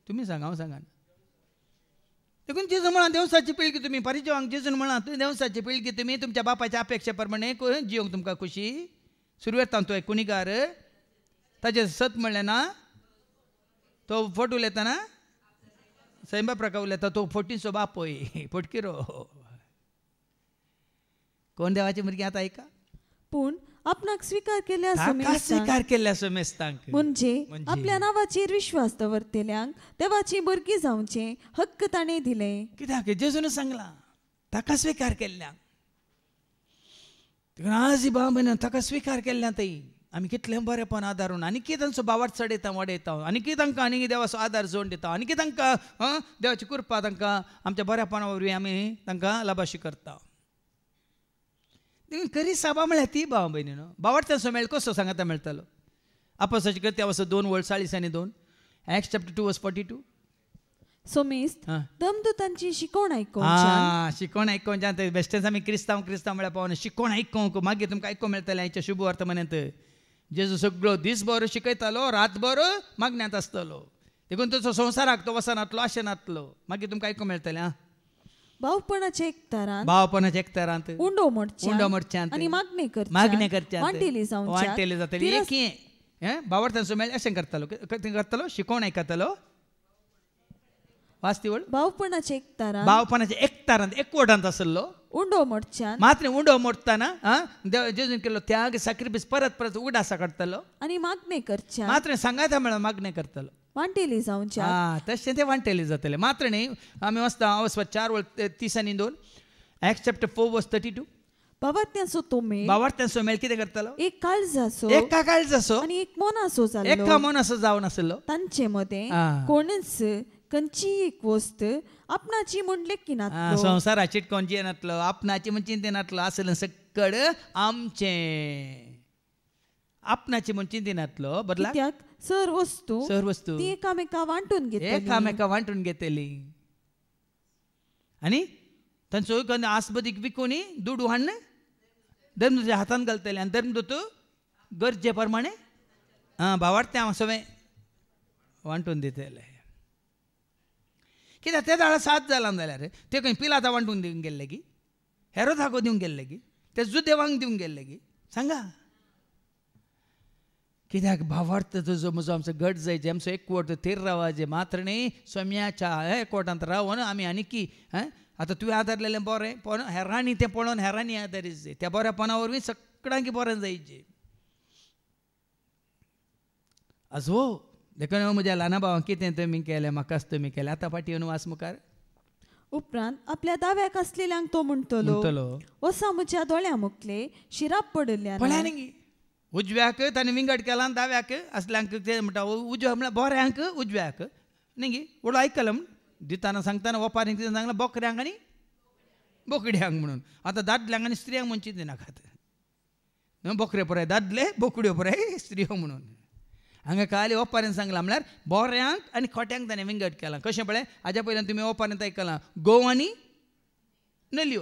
तुमी सांगा हांव सांगा देखून जेजू म्हणा देवसाची पिळगी तुमी परिजवांक जेजून म्हणा देवसाची पिळगी तुमी तुमच्या बापाच्या अपेक्षे प्रमाणे जियोंक तुमकां खुशी सुरवेर तो एक कुणीकार ताचे सत म्हणलें ना तो फोट उलयतना सैंबा प्रकार उलयता तो फोटीचो बाप पळय फोटकिरो कोण देवाची भुरगीं आतां ऐका पूण आपणाक स्वीकार केल्या स्वीकार केल्ल्या सोमेस्तांक म्हणजे आपल्या नांवाचेर विश्वास दवरतल्यांक देवाची भुरगीं जावचें हक्क ताणें दिलें. कित्याक जेजून सांगलां ताका स्वीकार केल्ल्यांक आज बाबा ताका स्वीकार केल्ल्यां थंय आमी कितलें बरेंपण आदारून आनी कितें तांचो बावाट चडयता वाडयता आनी कितें तांकां आनी देवाचो आदार जोड दिता आनी कितें तांकां देवाची कृपा तांकां आमच्या बऱ्यापणा वरवीं आमी तांकां लाभाशी करता. खरी साबा म्हळ्यार ती भाव भयणी न्हू बावाट तांचो मेळ कसो सांगाता मेळटलो आपोसाची कृत्या वचो 2 वर्स 40 आनी 2 एक्ट्स चॅप्टर 2 वर्स 42 सोमेस्त दमदूतांची शिकवण आयकोवच्यान शिकवण आयकोवच्यान ते बेश्टेच आमी क्रिस्तांव म्हळ्यार पावना शिकवण आयकोवंक मागीर तुमकां आयकोवंक मेळटलें हेच्या शुभ वर्तमानांत जेजू सगळो दीसभर शिकयतालो रातभर मागण्यांत आसतलो देखून तुजो संवसाराक तो वचनातलो आशेनातलो मागीर तुमकां आयकोवंक मेळटलें भावपणाचे एकतारान भावपणाच्या एकतारांत उंडो मोडच्यान आणि मागणे करच्यांत वांटेली वांटेले जातली एक भावार्थांचो मेळ अशें करतलो शिकोवण आयकतलो वाचतीवळ भावपणाचे एकतारान भावपणाच्या एकतारांत एकवटांत आसलो उंडो मोडच्यान मात्र उंडो मोडटाना जेजून केलो त्याग साक्रिफीस परत परत उगडासा काडटलो आणि मागणे करच्यान मात्र सांगायता मेळोन मागणे करतलो वांटेली जावच्या तशें ते वांटेले जातले मात्र न्ही आमी वचता वचपा 4:30 Acts chapter 4:32 भावार्थ्यांचो तो मेळ भावार्थ्यांचो मेळ कितें करतलो एक काळजाचो एका काळजाचो आणि एक मोनाचो जाल्लो एका मनाचो जावन आसलो तांचे मते कोणच खंयची एक वस्त आपणाची म्हूण लेखिनात संवसाराची कोणची नातलो आपणाची म्हूण चिंतेनातलो आसलें सकड आमचे आपणाची म्हूण चिंतेनातलो बदला कित्याक सर वस्तू ती एकामेका वांटून घेतली आनी तांचो आसबदीक विकूनी दुडू हाडून धर्मदूताच्या हातान घालतले आनी धर्मदूत गरजे प्रमाणे भावार्थ्यां सगळें वांटून दितले कित्याक त्या दाळा साथ जाला जाल्यार ते खंय पिलाता वांटून दिवंक गेल्ले की हेरोदाको दिवंक गेल्ले की ते जुदेवांक दिवंक गेल्ले की सांगा कित्याक भावार्थ जो म्हजो आमचो गट जाय जे आमचो एकवट थेर रावाजे मात्र न्ही सोम्याच्या एकवटांत रावन आमी आनी की आतां तुवें आदारलेलें बरें पण हेरांनी तें पळोवन हेरांनी आदारीत जाय त्या बऱ्यापणा वरवीं सगळ्यांक बरें जायचें आजो देखून म्हज्या ल्हाना भावांक कितें तुमी केलें म्हाकाच तुमी केलें आतां फाटीं येवन वाच मुखार उपरांत आपल्या दाव्याक आसलेल्यांक तो म्हणटलो वसा म्हज्या दोळ्या मुखले शिराप पडल्या उजव्याक ताणें विंगड केला दाव्याक असल्यांक ते म्हणटा उजव्या म्हळ्यार बऱ्यांक उजव्याक न्ही गे वडो आयकलां दिताना सांगताना ओपारींक कितें सांगलां बोकड्यांक आनी बोकड्यांक म्हणून आतां दादल्यांक आनी स्त्रियांक म्हणून चिंतें नाकात बोकड्यो पुराय दादले बोकड्यो पुराय स्त्रियो म्हणून हांगा काली ओपारीन सांगलां म्हळ्यार बोऱ्यांक आनी खोट्यांक ताणें विंगड केलां कशें पळय हाज्या पयल्यान तुमी ओपारींत आयकलां गोव आनी नल्यो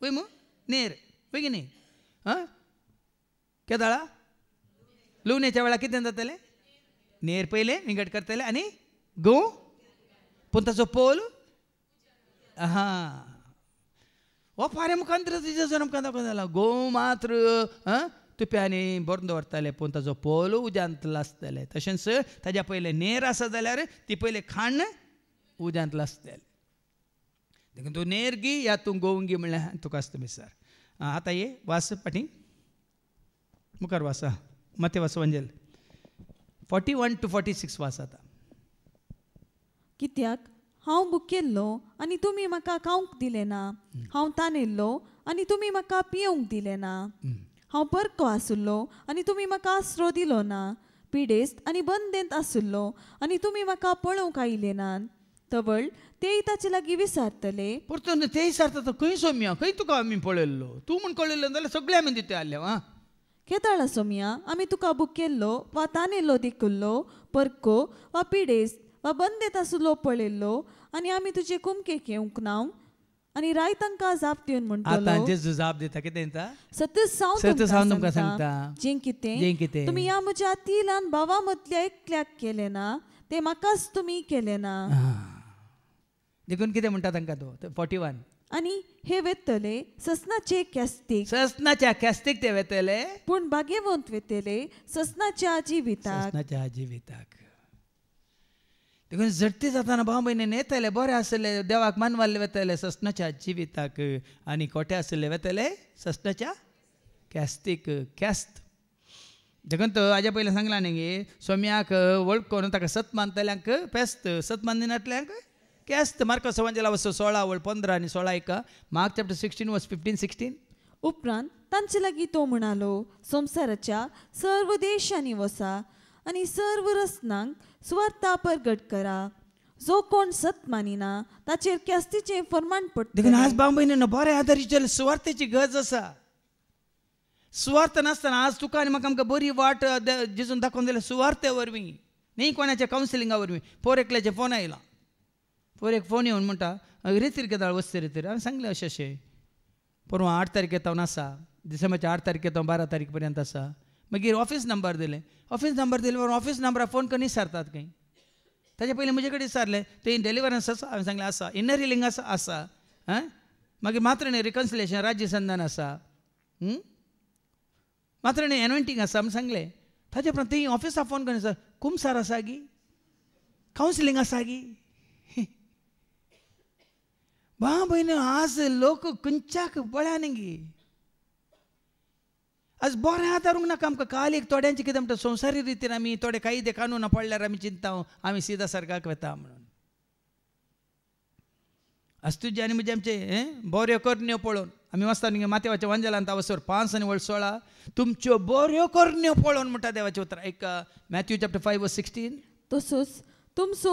पळय मू नेर पळय की न्ही केदाळा लुवण्याच्या वेळार कितें जातलें नेर पयलें विंगड करतले आनी गोव पूण ताचो पोल ओपारे मुखांतर जेजून आमकां दाखोवन जाला गोव मात्र तुप्यांनी बरोवन दवरताले पूण ताचो पोल उज्यांतलो आसतले तशेंच ताज्या पयलें नेर आसा जाल्यार ती पयलें खाण उज्यांतलो आसतलें देखून तूं नेर गी या तूं गोव गी म्हणल्यार तुका आसता मिसार आतां ये वास फाटीं मुखार वासा मते वास वंजेल 41 to 46 वास आतां कित्याक हांव भुकेल्लो आनी तुमी म्हाका खावंक दिलें ना हांव तानेल्लो आनी तुमी म्हाका पियोंक दिलें ना हांव परको आसुल्लो आनी तुमी म्हाका आसरो दिलो ना पिडेस्त आनी बंदेंत आसुल्लो आनी तुमी म्हाका पळोवंक आयले नात तवळ तेय ताचे लागीं विचारतले परतून ते विचारता खंय सोम्या खंय तुका आमी पळयल्लो तूं म्हूण कळयल्लो जाल्यार सगळे आमी दिते आसले केदाळा सोम्या आमी तुका भुकेल्लो वा तानेल्लो देखुल्लो परको वा पिडेस्त वा बंदेंत आसुल्लो पळयल्लो आनी आमी तुजे कुमकेक येवंक ना आनी राय तांकां जाप दिवन म्हणटलो जेजू जाप दिता कितें सतत सावन तुमकां सांगता जें कितें तुमी ह्या म्हज्या ती ल्हान भावा मदल्या एकल्याक केलें ना तें म्हाकाच तुमी केलें ना देखून कितें म्हणटा तांकां तो 41 आनी हे वेतले ससनाचे कॅस्तीक ससनाच्या कॅस्तीक ते वेतले पूण भाग्यवंत वेतले ससनाच्या जिविताक देखून झडटी जाताना भाव भयणीन येतले बरे आसले देवाक मानवाले वेतले ससनाच्या जिविताक आनी खोटे आसले वेतले ससनाच्या कॅस्तीक कॅस्त देखून तो हाज्या पयलीं सांगला न्ही सोम्याक वळखून ताका सत मानतल्यांक पेस्त सत मानिनातल्यांक कॅस्त मार्कस एवांजेला 16:15 आनी 16:1 मार्क चॅप्टर 16:15-16 उपरांत तांचे लागीं तो म्हणालो संवसाराच्या सर्व देशांनी वसा आनी सर्व रसनांक सुवार्ता परगट करा जो कोण सत मानिना ताचेर कॅस्तीचें फर्माण पडटा देखून आज भाव भयणीनो बरे आदारीचे सुवार्थेची गरज आसा सुवार्थ नासतना आज तुका आनी म्हाका आमकां बरी वाट जेजून दाखोवन दिल्या सुवार्थे वरवीं न्ही कोणाच्या कावन्सिलिंगा वरवीं पोर एकल्याचे फोन आयला पोर एक फोन येवन म्हणटा रेतीर केदाळ वस्ते रेतीर हांवें सांगलें अशें अशें परवां 8 तारखेर हांव आसा डिसेंबरच्या 8 तारखेर हांव 12 तारीख पर्यंत आसा मागीर ऑफीस नंबर दिलें ऑफीस नंबरार फोन करून विचारतात खंय ताचे पयलीं म्हजे कडेन विचारलें ते डिलिव्हरन्स आसा हांवें सांगलें आसा इनर हिलिंग आसा मागीर मात्र रिकन्सिलेशन राज्य संधान आसा मात्र एनॉयंटींग आसा म्हण सांगलें ताजे उपरांत थंय ऑफिसाक फोन करून सर कुमसार आसा गी कावन्सिलींग आसा गी बा भयण आज लोक खंयच्याक बळ्यान गी आज बरें आदारूंक नाका आमकां काल एक थोड्यांचे कितें म्हणटा संवसारी रितीन आमी थोडे कायदे कानून पडल्यार आमी चिंता आमी सीदा सर्गाक वता म्हणून आज तुजे आनी म्हणजे आमचे बऱ्यो करण्यो पळोवन आमी वचता न्ही माथेवाच्या वंजलांत वसोर 5 आनी 16 तुमच्यो बऱ्यो करण्यो पळोवन म्हणटा देवाचें उतर एक मॅथ्यू चॅप्टर 5:16 तसोच तुमचो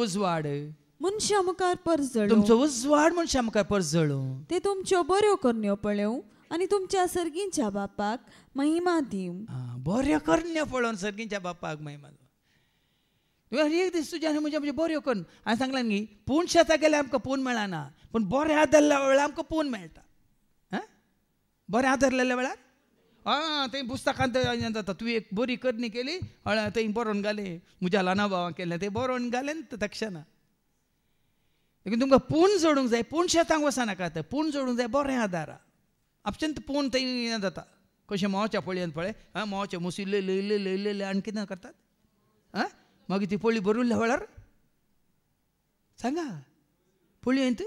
उजवाड मनशा मुखार परजळो तुमचो उजवाड मनशा मुखार परजळो ते तुमच्यो बऱ्यो करण्यो पळोवन आनी तुमच्या सर्गींच्या बापाक महिमा दिवं बऱ्यो करण्यो पळोवन सर्गींच्या बापाक महिमा एक दीस तुज्या आनी म्हणजे बऱ्यो करून हांवें सांगलें न्ही पूण शेतां गेल्यार आमकां पूण मेळना पूण बरें आदरल्या वेळार आमकां पूण मेळटा बरें आदरलेल्या वेळार थंय पुस्तकांत जाता तुवें एक बरी करणी केली थंय बरोवन घाले म्हज्या ल्हाना भावान केलें तें बरोवन घालें तक्षना देखून तुमकां पूण जोडूंक जाय पूण शेतांक वचनाका पूण जोडूंक जाय बरें आदारा आपशेंत पूण थंय जाता कशें मोवाच्या पळयन पळय मोवाचे मुसी लयले आनी कितें करतात मागीर ती पळी भरुल्ल्या वेळार सांगा पळयत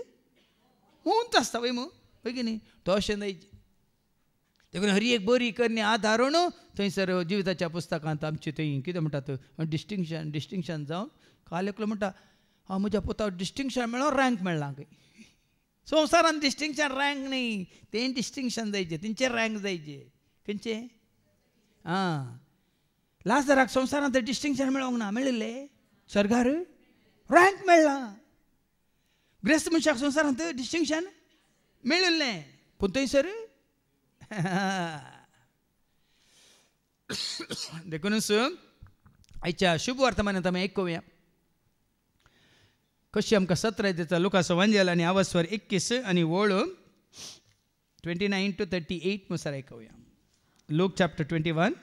हुंच आसता वय मू पळय की न्ही तशें जायचें देखून हरी एक बरी करणी आदारून थंयसर जिविताच्या पुस्तकांत आमचे थंय कितें म्हणटात डिस्टिंक्शन जावन काल एकलो म्हणटा म्हज्या पुताक डिस्टिंक्शन मेळ्ळो रँक मेळना खंय संवसारान डिस्टिंक्शन रँक न्ही तें डिस्टिंक्शन जायचें तेंचे रँक जायचे खंयचे लाजराक संवसारांत डिस्टिंक्शन मेळोंक ना मेळिल्लें सर्गार रँक मेळ्ळा ग्रेस्त मनशाक संवसारांत डिस्टिंक्शन मेळिल्लें पूण थंयसर देखूनच आयच्या शुभ वर्तमानांत आमी आयकुया कशी आमकां सत्र दिता लुकाचो वंजल आनी आवस्वर 21 आनी वळ 29 to 38 मुसार आयकुया लूक चॅप्टर 21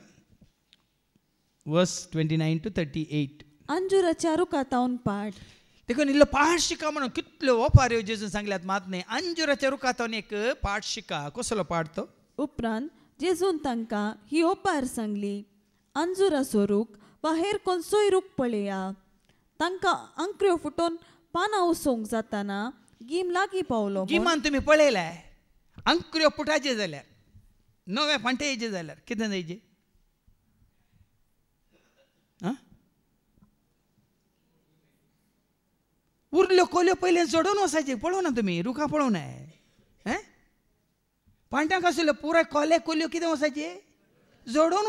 वर्स 29 to 38 अंजुराच्या रुखातावन पाठ देखून इल्लो पाठ शिका म्हणून कितल्यो ओपाऱ्यो जेजून सांगल्यात मात न्ही अंजुराच्या रुखातावन एक पाठ शिका कसलो पाठ तो उपरांत जेजून तांकां ही ओपार सांगली अंजुराचो रूख वा हेर खंयचोय रूख पळया तांकां अंकऱ्यो फुटोवन पानां उसोवंक जाताना गीम लागीं पावलो गिमान तुमी पळयलाय अंकऱ्यो पुटाचे जाल्यार नवे फांटेचे जाल्यार कितें जायचे उरल्यो कोल्यो पयले जोडून वसायचे पळोवना तुमी रुखां पळोवनाय पांट्यांक आशिल्ल्यो पुराय कोले कोल्यो कितें वसायचे जोडून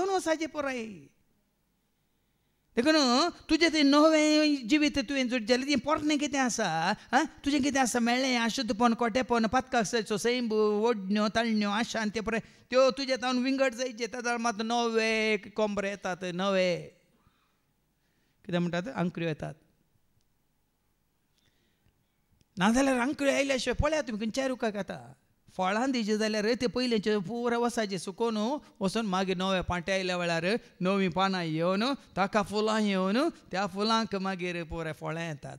वसायचे पुराय देखून तुजें तें नवें जिवीत तुवें जोड जाल्यार तें पोरणें कितें आसा तुजें कितें आसा मेळ्ळें अशुद्धपण कोटेपण पातकाक जायचो सैंब ओडण्यो ताळण्यो आशा ते पळय त्यो तुजे तावन विंगड जायचे त्या मात नवे कोंबरे येतात नवे कितें म्हणटात अंकऱ्यो येतात नाजाल्यार अंकऱ्यो आयल्या शिवाय पळयात तुमी खंयच्याय रुखाक येता फळां दिवचे जाल्यार ते पयलेचे पुराय वसाचे सुकोवन वचून मागीर नवे पांटे आयल्या वेळार नवीं पानां येवन ताका फुलां येवन त्या फुलांक मागीर पुराय फळां येतात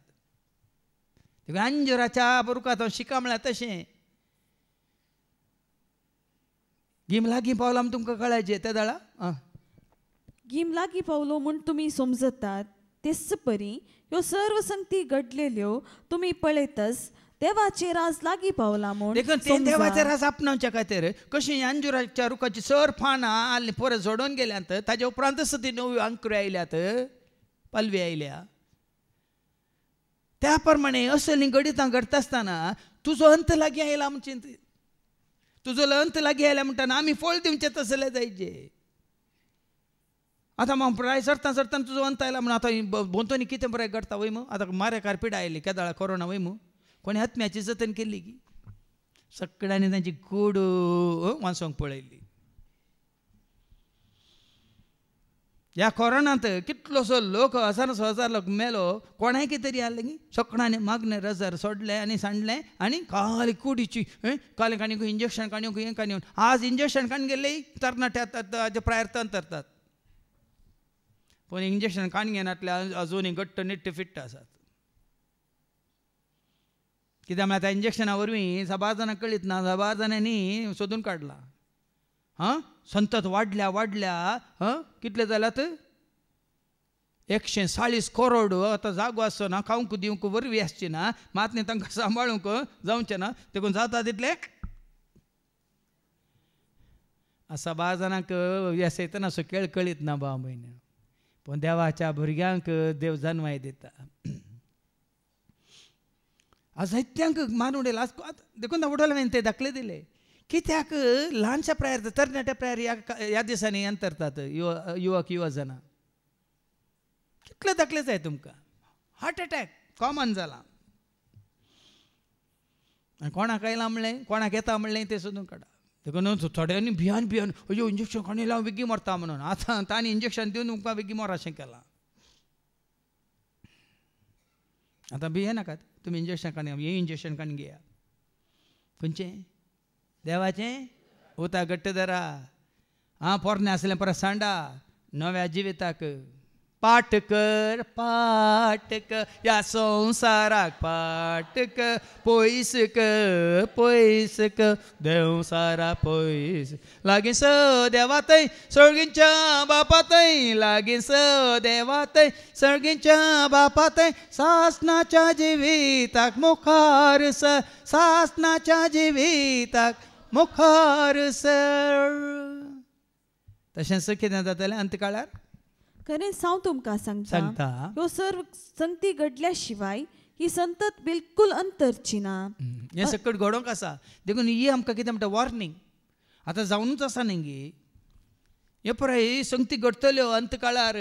अंजुराच्या रुखांत शिका म्हळ्यार तशें गीम लागीं पावला म्हण तुमकां कळायचें त्या दाळा गीम लागीं पावलो म्हूण तुमी समजतात तेच परी ह्यो सर्व संगती घडलेल्यो तुमी पळयतच देवाचे राज लागीं पावला म्हूण देखून तें देवाचे राज आपणावच्या खातीर कशी अंजुराच्या रुखाची सर पानां परत जोडून गेल्यात ताजे उपरांत ती नव्यो अंकुऱ्यो आयल्यात पालवी आयल्या त्या प्रमाणे असली गणितां घडता आसतना तुजो अंत लागीं आयला म्हण चिंत तुजो अंत लागीं आयला म्हणटाना आमी फळ दिवचे तसले जायचे आतां प्राय सरता तुजो अंत आयला म्हणून आतां बोंतोनी कितें बरें घडता वय मू आतां मारे कारपीड आयली केदाळा कोरोना वय मू कोणी आत्म्याची जतन केली की सगळ्यांनी तांची कूड वाचोवंक पळयली ह्या कोरोनांत कितलोसो लोक हजार लोक मेलो कोणाय कितें तरी आसलें की सगळ्यांनी मागणे रजार सोडले आनी सांडलें आनी काली कुडीची काले काणी इंजेक्शन काणयोक हें काणयोन आज इंजेक्शन काण गेले तरणाटे प्रायर तरतात पूण इंजेक्शन काण घेनातले अजूनय घट्ट निट्ट फिट्ट आसात कित्याक म्हळ्यार त्या इंजेक्शना वरवीं 10 जाणांक कळीत ना, 10 जाणांनी सोदून काडला. संतत वाडल्या कितले जाल्यात 140 करोड. आतां जागो आसना, खावंक दिवंक वरवीं आसची ना, मात न्ही तांकां सांबाळूंक जावचें ना, देखून जाता तितले 10 जाणांक येसयतना असो खेळ कळीत ना भाव म्हयने. पूण देवाच्या भुरग्यांक देव जन्माय दिता. जायत्यांक मारून उडयला. देखून वडोले हांवें ते दाखले दिले. कित्याक ल्हानशा प्रायर तरणाट्या प्रायर ह्या दिसांनी अंतरतात युवक युवजना. कितले दाखले जाय तुमकां. हार्ट अटॅक कॉमन जाला. कोणाक आयला म्हणलें, कोणाक येता म्हणलें तें सोदून काडा. देखून थोड्यांनी भियान अयो इंजेक्शन कोणी लावन बेगी मरता म्हणून. आतां तांणी इंजेक्शन दिवन तुमकां बेगी मर अशें केलां. आतां भियेनाकात. तुमी इंजेक्शन काणी हें इंजेक्शन काणी घेया. खंयचें देवाचें उता घट्ट धरा. पोरणे आसलें परत सांडा. नव्या जिविताक पाठ कर ह्या संवसाराक पाठ कर. पयस कर देवसारा पयस. लागीं स देवातय सर्गींच्या बापातय. लागीं स देवातय सर्गींच्या बापातय. सासणाच्या जिविताक मुखार सर. सासणाच्या जिविताक मुखार सर. तशेंच कितें जातलें अंतकाळार. खरें हांव तुमकां सांगता ह्यो सर्व संगती घडल्या शिवाय ही संतत बिलकुल अंतरची ना. हें सकट घडोवंक आसा. देखून ही आमकां कितें म्हणटा वॉर्निंग. आतां जावनूच आसा न्ही गे. हे पळय संगती घडटल्यो अंतकाळार.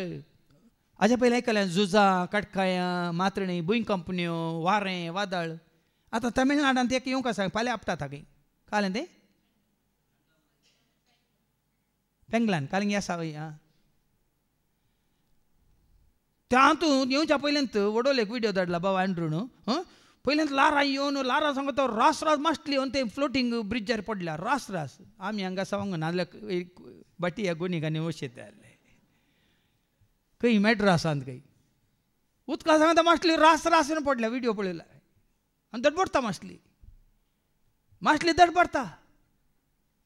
हाज्या पयलीं आयकलें झुजां, काटकायां, मातणी, भुंयकंपन्यो, वारें, वादळ. आतां तमिळनाडांत एक येवंक आसा. फाल्यां आपतात हांगा. कालें तें पेंगलान कालें आसा वय. त्या हातूंत येवच्या पयलींत वडोले एक व्हिडिओ धाडला बाबा एंड्रून. पयलींत लारां येवन लारां सांगता तो रास माश्टली येवन ते फ्लोटींग ब्रिजार पडल्या. रास आमी हांगा सांग नाजाल्यार बाटी ह्या गोनिकांनी वशेता खंय मेड्रासांत खंय उदका सांगता माश्टली रास येवन पडल्या. व्हिडिओ पळयला आनी दडबडटा माश्टली दडबडटा.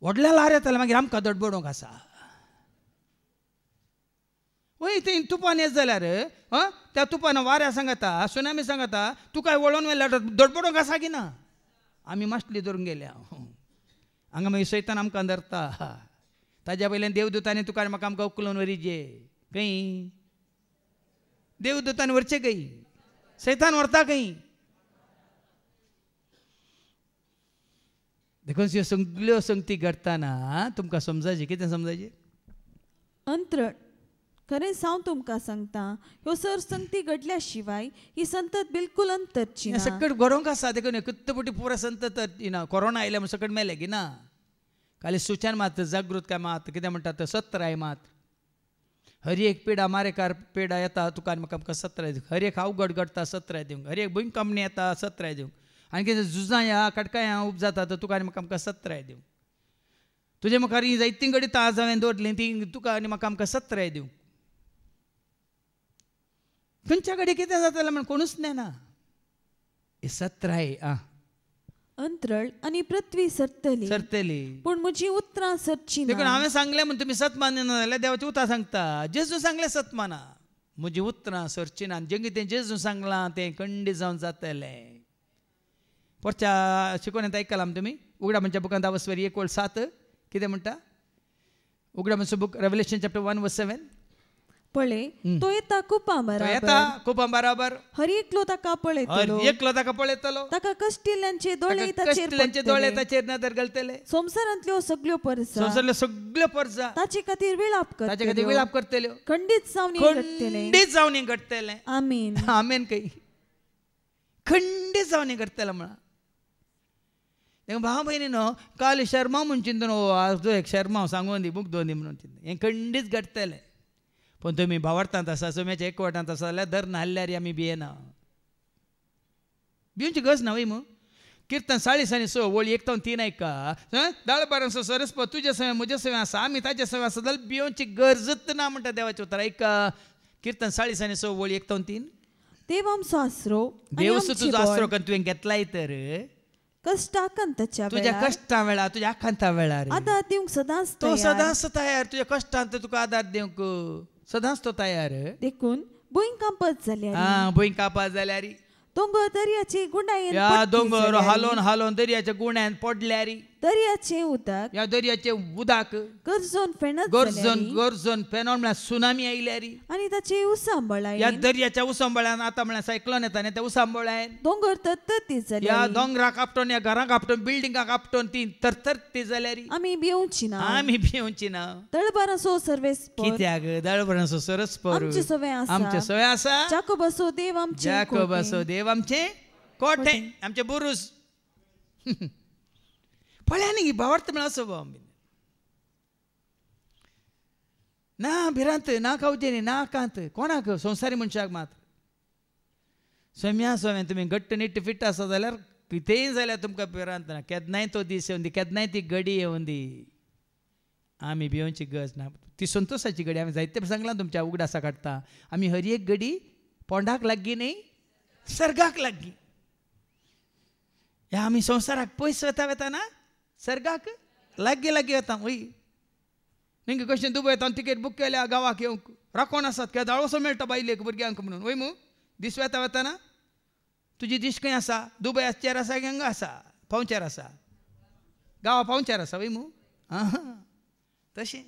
व्हडल्या लार येताले मागीर आमकां दडबडोंक आसा. वय थंय तुफान येत जाल्यार त्या तुफान वाऱ्या सांगता सुनामी सांगता तूं काय वळोवन व्हेल्यार दडबडोंक आसा की ना. आमी माश्टली धरून गेल्या. हांगा मागीर सैतान आमकां धरता. ताज्या वयल्यान देवदूतांनी तुका म्हाका आमकां उखलून व्हरीचे खंय. देवदूतान व्हरचे खंय. सैतान व्हरता खंय. देखून ह्यो सगल्यो संगती घडटाना तुमकां समजायचे. कितें समजायचे. अंतर खरेंच हांव तुमकां सांगता ह्यो सर संगती घडल्या शिवाय ही संतत बिलकुल अंतरची ना. सकट घडोवंक आसा. देखून कुत्तपुटी पुरा संतत कोरोना आयल्या म्हणून सकट मेले की ना. खाली सुचान मात जागृत मात कितें म्हणटात सत्राय मात. हर एक पेडा मारेकार पेडा येता तुका आनी म्हाका आमकां सत्राय दिवंक. हर एक अवघड घडटा सत्राय दिवंक. हर एक भुंयकंपनी येता सत्राय दिवंक. आनी कितें झुजां या काटकायां उब जाता तुका आनी म्हाका आमकां सत्राय दिवंक. तुजे मुखार ही जायतीं घडीत आज हांवें दवरलीं ती तुका आनी म्हाका आमकां सत्राय दिवंक. खंयच्या घडी कितें जातालें म्हण कोणूच नेना. ही सत्राय अंतरळ आनी पृथ्वी सरतली पूण म्हजी उतरां सरची ना. देखून हांवें सांगलें म्हण तुमी सत मानिना जाल्यार देवाची उतां सांगता. जेजू सांगलें सत माना. म्हजी उतरां सरची ना. जें कितें जेजू सांगलां तें खंडीत जावन जातलें. परच्या शिकवणेंत आयकलां तुमी उगडा म्हणच्या बुकांत 1:7 कितें म्हणटा. उगडा म्हणचो बूक रेवलेशन चॅप्टर 1:7. पळय तो येता कुपां बराबर. हर एकलो ताका पळयतलो. ताका कश्टिल्यांचे दोळे ताचेर नदर घालतले. संवसारांतल्यो सगळ्यो परसा ताचे खातीर विलाप करतल्यो. खंडीत जावन घडटलें. आमीन आमेन. खंय खंडीत जावन घडटलें म्हणून भाव भयणीनो काल शर्मा म्हणून चिंतून एक शर्मा सांगून दी बूक दोन दी म्हणून चिंतून हें खंडीत घडटलें. पण तुमी भावार्थांत आसा सोम्याच्या एकवटांत आसा जाल्यार धर नाहल्यार आमी भियेना. भिवची गरज ना वय मू. किर्तन 40:6 वळी 1-3 ऐका. दाळ बारांसो सरस्पत तुजे सवय म्हजे सवय आसा आमी ताजे सवय आसा जाल्यार भिवची गरजच ना म्हणटा देवाचें उतर. ऐका किर्तन 40:6 वळी 1-3. देव आमचो आसरो आनी देव आमची तुजो बळ. आसरो करून तुवें घेतलाय तर कश्टाकांताच्या तुझ्या वेळार कष्टा वेळा तुझ्या आखांता वेळार आदार दिवंक सदांच तो तयार. सदांच तयार तुझ्या कष्टांत तुका आदार दिवंक सदांच तो तयार देखून भुंय कांपत जाल्यार हा भुंय कापा जाल्यार दोंगर दर्याचे गुंडायेन या पडटी दोंगर जाल्यार, हालोवन हालोवन दर्याच्या गुण्यान पडल्यार दर्याचे उदक या दर्याचे उदक गरजून फेणत गरजून जाल्यार गरजून फेनोन म्हळ्यार सुनामी आयल्यार आनी ताचे उसांबळायेन या दर्याच्या उसांबळ्यान आतां म्हळ्यार सायक्लोन येता न्ही त्या उसांबळ्यान दोंगर तत्तती या जाल्यार दोंगराक आपटोन या घराक आपटोन बिल्डिंगाक आपटोन ती तरतरती जाल्यार आमी भिवची ना. आमी भिवची ना. तळबारासो सर्वेस कित्याक दळबरांचो सरस पर आमचे सवय आसा. आमचे सवय आसा जाकोबासो देव आमचे जाकोब असो देव आमचे कोठे आमचे बुरुज पळ्यांनी भावार्थ म्हळ्यार असो भाव ना भिरांत ना खावचेनी ना कांत कोणाक संवसारी मनशाक मात सोम्या सोम्या तुमी घट्ट निट्ट फिट्ट आसा जाल्यार कितेंय जाल्यार तुमकां भिरांत ना. केन्नाय तो दीस येवन दी केन्नाय ती घडी येवन दी आमी भिवची गरज ना. ती संतोशाची घडी आमी जायते सांगलां तुमच्या उगडासा काडटा आमी हर एक घडी पोंडाक लागीं न्ही सर्गाक लागीं. ह्या आमी संवसाराक पयस वता ना सर्गाक लागीं लागीं वता. वय निंगे कशें दुबय वता तिकेट बूक केल्या गांवाक येवंक राखोन आसात केदाळ वचो मेळटा बायलेक भुरग्यांक म्हणून वय मू दीस वता ना तुजी दीस खंय आसा दुबयाचेर आसा की हांगा आसा पावंचेर आसा गांवा पावंचेर आसा वय मू तशें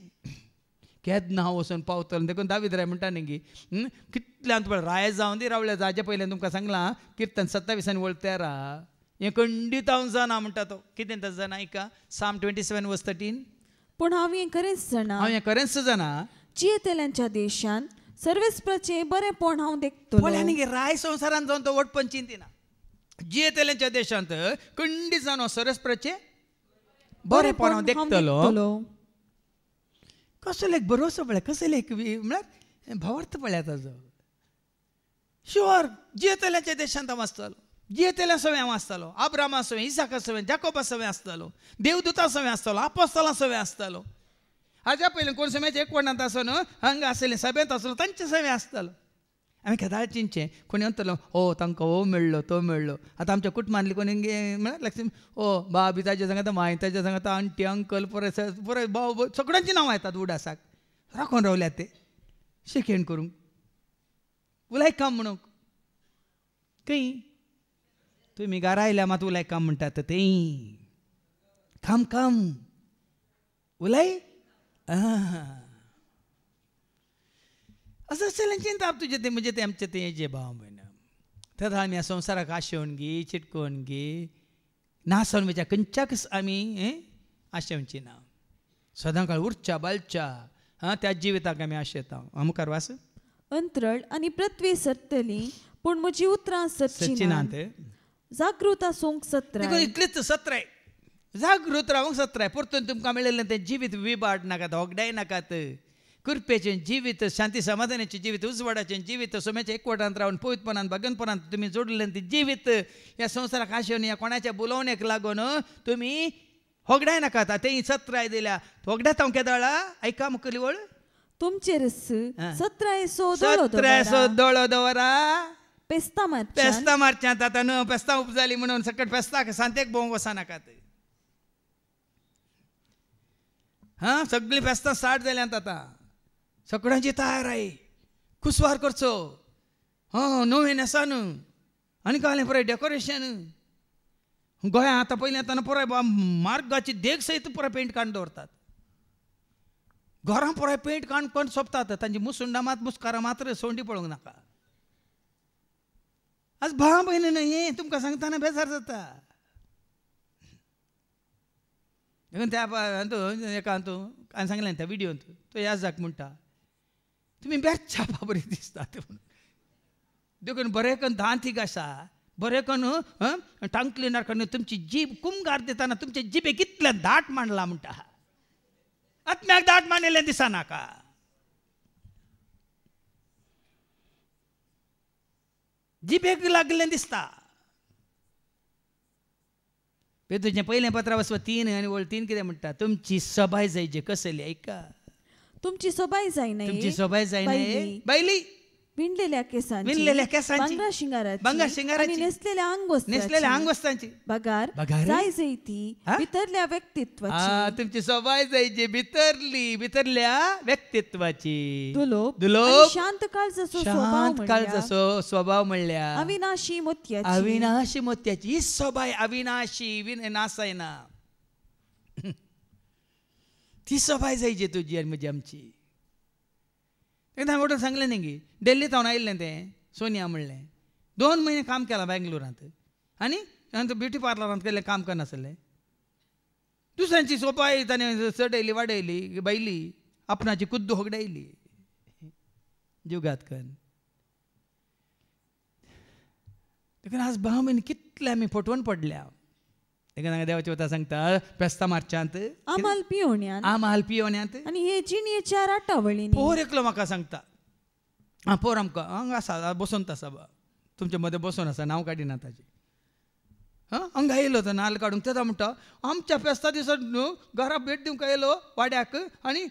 केन्ना हांव वचून पावतलो देखून दावीद राय म्हणटा न्ही कितल्यान तुका राय जावन दी रावले जाचे पयलें तुमकां सांगलां कीर्तन 27 आनी 13 हें खंडीत हांव जाणा म्हणटा तो कितें ताचें जाणा ऐका Psalm 27:13 पूण हांव हें खरेंच जाणा हांव हें खरेंच जाणा जियेतेल्यांच्या देशान सर्वेस्प्रचे बरेपण हांव देखतलो. पळय गे राय संवसारान जावन तो वटपण चिंतिना जियेतेल्यांच्या देशांत खंडीत जावन सरस्प्रचे बरेपण हांव देखतलो. कसो लेख बरोसो पळय कसो लेख म्हळ्यार भावार्थ पळय ताजो शुअर जियेतेल्यांच्या देशांत हांव आसतलो जियेतेल्या सवय हांव आसतलो अब्रामा सवय इसाका सवय जाकोबा सवय आसतलो देवदूता सवय आसतलो आपोस्तलां सवय आसतलो हाज्या पयलीं कोण सवयचे एक कोणांत आसून हांगा आसले सभेंत आसलो तांचे सवय आसतलो. आमी केदाळ चिंतचें कोणी म्हणटलो ओ तांकां हो मेळ्ळो तो मेळ्ळो. आतां आमच्या कुटुंबांतली कोणी म्हळ्यार लक्ष्मी ओ बाबी ताजे सांगता माय ताजे सांगता आंटी अंकल पुराय पुराय भाव सगळ्यांची नांवां येतात उडासाक राखून रावल्यात ते शेखेण करूंक उलाय काम म्हणूंक खंय तुमी घरा आयल्या मात उलाय काम म्हणटात तें काम काम उलाय असं चलन चिंता तुझे ते म्हणजे ते आमचे ते जे भाव म्हण तर आमी ह्या संवसाराक आशेवन गी चिटकोवन गी नासन वेच्या खंयच्याच आमी आशेवची ना. सदां काळ उरच्या बालच्या त्या जिविताक आमी आशेता. मुखार वास अंतरळ आनी पृथ्वी सत्तली पूण म्हजी उतरां सच्ची सच्चिनांत जागृत आसूंक सत्राय. इतलेच सत्राय जागृत रावंक सत्राय परतून तुमकां मेळिल्लें तें जिवीत विबाड नाकात होगडाय नाकात कृपेचें जिवीत शांती समाधानाचें जिवीत उजवाडाचें जिवीत सोम्याच्या एकवटांत रावन पवित्रपणान भगनपणान तुमी जोडलें तें जिवीत ह्या संवसाराक आशेवन ह्या कोणाच्या बुलोवण्याक लागून तुमी होगडाय नाकात. तें सत्राय दिल्या होगड्यात हांव केदाळा ऐका मुखेली वळ तुमचेर सत्रायसो दोळो दवरा पेस्ता मारच्यांत आतां न्हू पेस्तां उपजाली म्हणून सकट पेस्ताक सांतेक भोवंक वचनाकात. सगळीं फेस्तां स्टार्ट जाल्यांत आतां सगळ्यांची तयाराय कुसवार करचो नवे नेसान आनी काय पुराय डेकोरेशन गोंयांत आतां पयलीं येताना पुराय मार्गाची देग सयत पुराय पेंट काडून दवरतात घरां पुराय पेंट काडून सोंपतात तांची मुसुंडा मात मुस्कारां मात्र सोंडी पळोवंक नाका. आज भाव भयण हें तुमकां सांगतना बेजार जाता. देखून त्या एका हांवें सांगलें त्या विडियोंत तो ह्या जाक म्हणटा तुमी बेच्चा बरी दिसतात म्हणून देखून बरें करून धांतीक आसा बरें करून टंग क्लिनर करून तुमची जीब कुमगार दिताना तुमचे जिबे कितलें दाट मांडला म्हणटा आत्म्याक दाट मांडिल्लें दिसनाका. जिबेक लागलें दिसता. तुजें पयलें पत्रा वचप 3 आनी वळ 3 कितें म्हणटा तुमची सबाय जायची कसली ऐका तुमची सबाय जायना तुमची सबाय जायना बायली विणलेल्या विणलेल्या केसांची, केसांची, भांगरा शिंगाराची, भांगरा शिंगाराची, आणि नेसलेल्या अंगवस्त्राची, नेसलेल्या अंगवस्त्रांची, बगार बगार? जायजैती हा? भितरल्या व्यक्तित्वाची, तुमची सवय जायची भितरल्या व्यक्तित्वाची, दुलोप दुलोप, आणि शांत काळजाचो स्वभाव शांत म्हणल्या, काळजाचो स्वभाव म्हणल्या, अविनाशी मोत्याची, अविनाशी मोत्याची. ही स्वभाव अविनाशी नासायना, ती स्वभाव जायची तुझी आणि म्हणजे आमची. एकदा मोठं सांगलं नाही की दिल्लीत हांव आयिल्लें तें सोनिया म्हणलें 2 महिने काम केलां बँगलोरांत आनी ब्युटी पार्लरांत केल्लें काम करनासलें. दुसऱ्यांची सोपाय ताणें चडयली वाडयली बायली आपणाची कुद्द होगडायली जुगात करून. देखून आज 10 महिने कितले आमी फटवून पडल्या. देखून हांगा देवाची वता सांगता पेस्ता मार्चांत आमाल पियोण्यान, आमाल पियोन्यांत आणि हे जिणयेच्या राटावळींनी. पोर एकलो म्हाका सांगता, पोर आमकां हांगा आसा बसोन आसा तुमच्या मदें बसोन आसा, नांव काडिना ताजें. हांगा येयलो तो नाल्ल काडूंक. तेदा म्हणटा आमच्या फेस्ता दिसा घरा भेट दिवंक येयलो वाड्याक आनी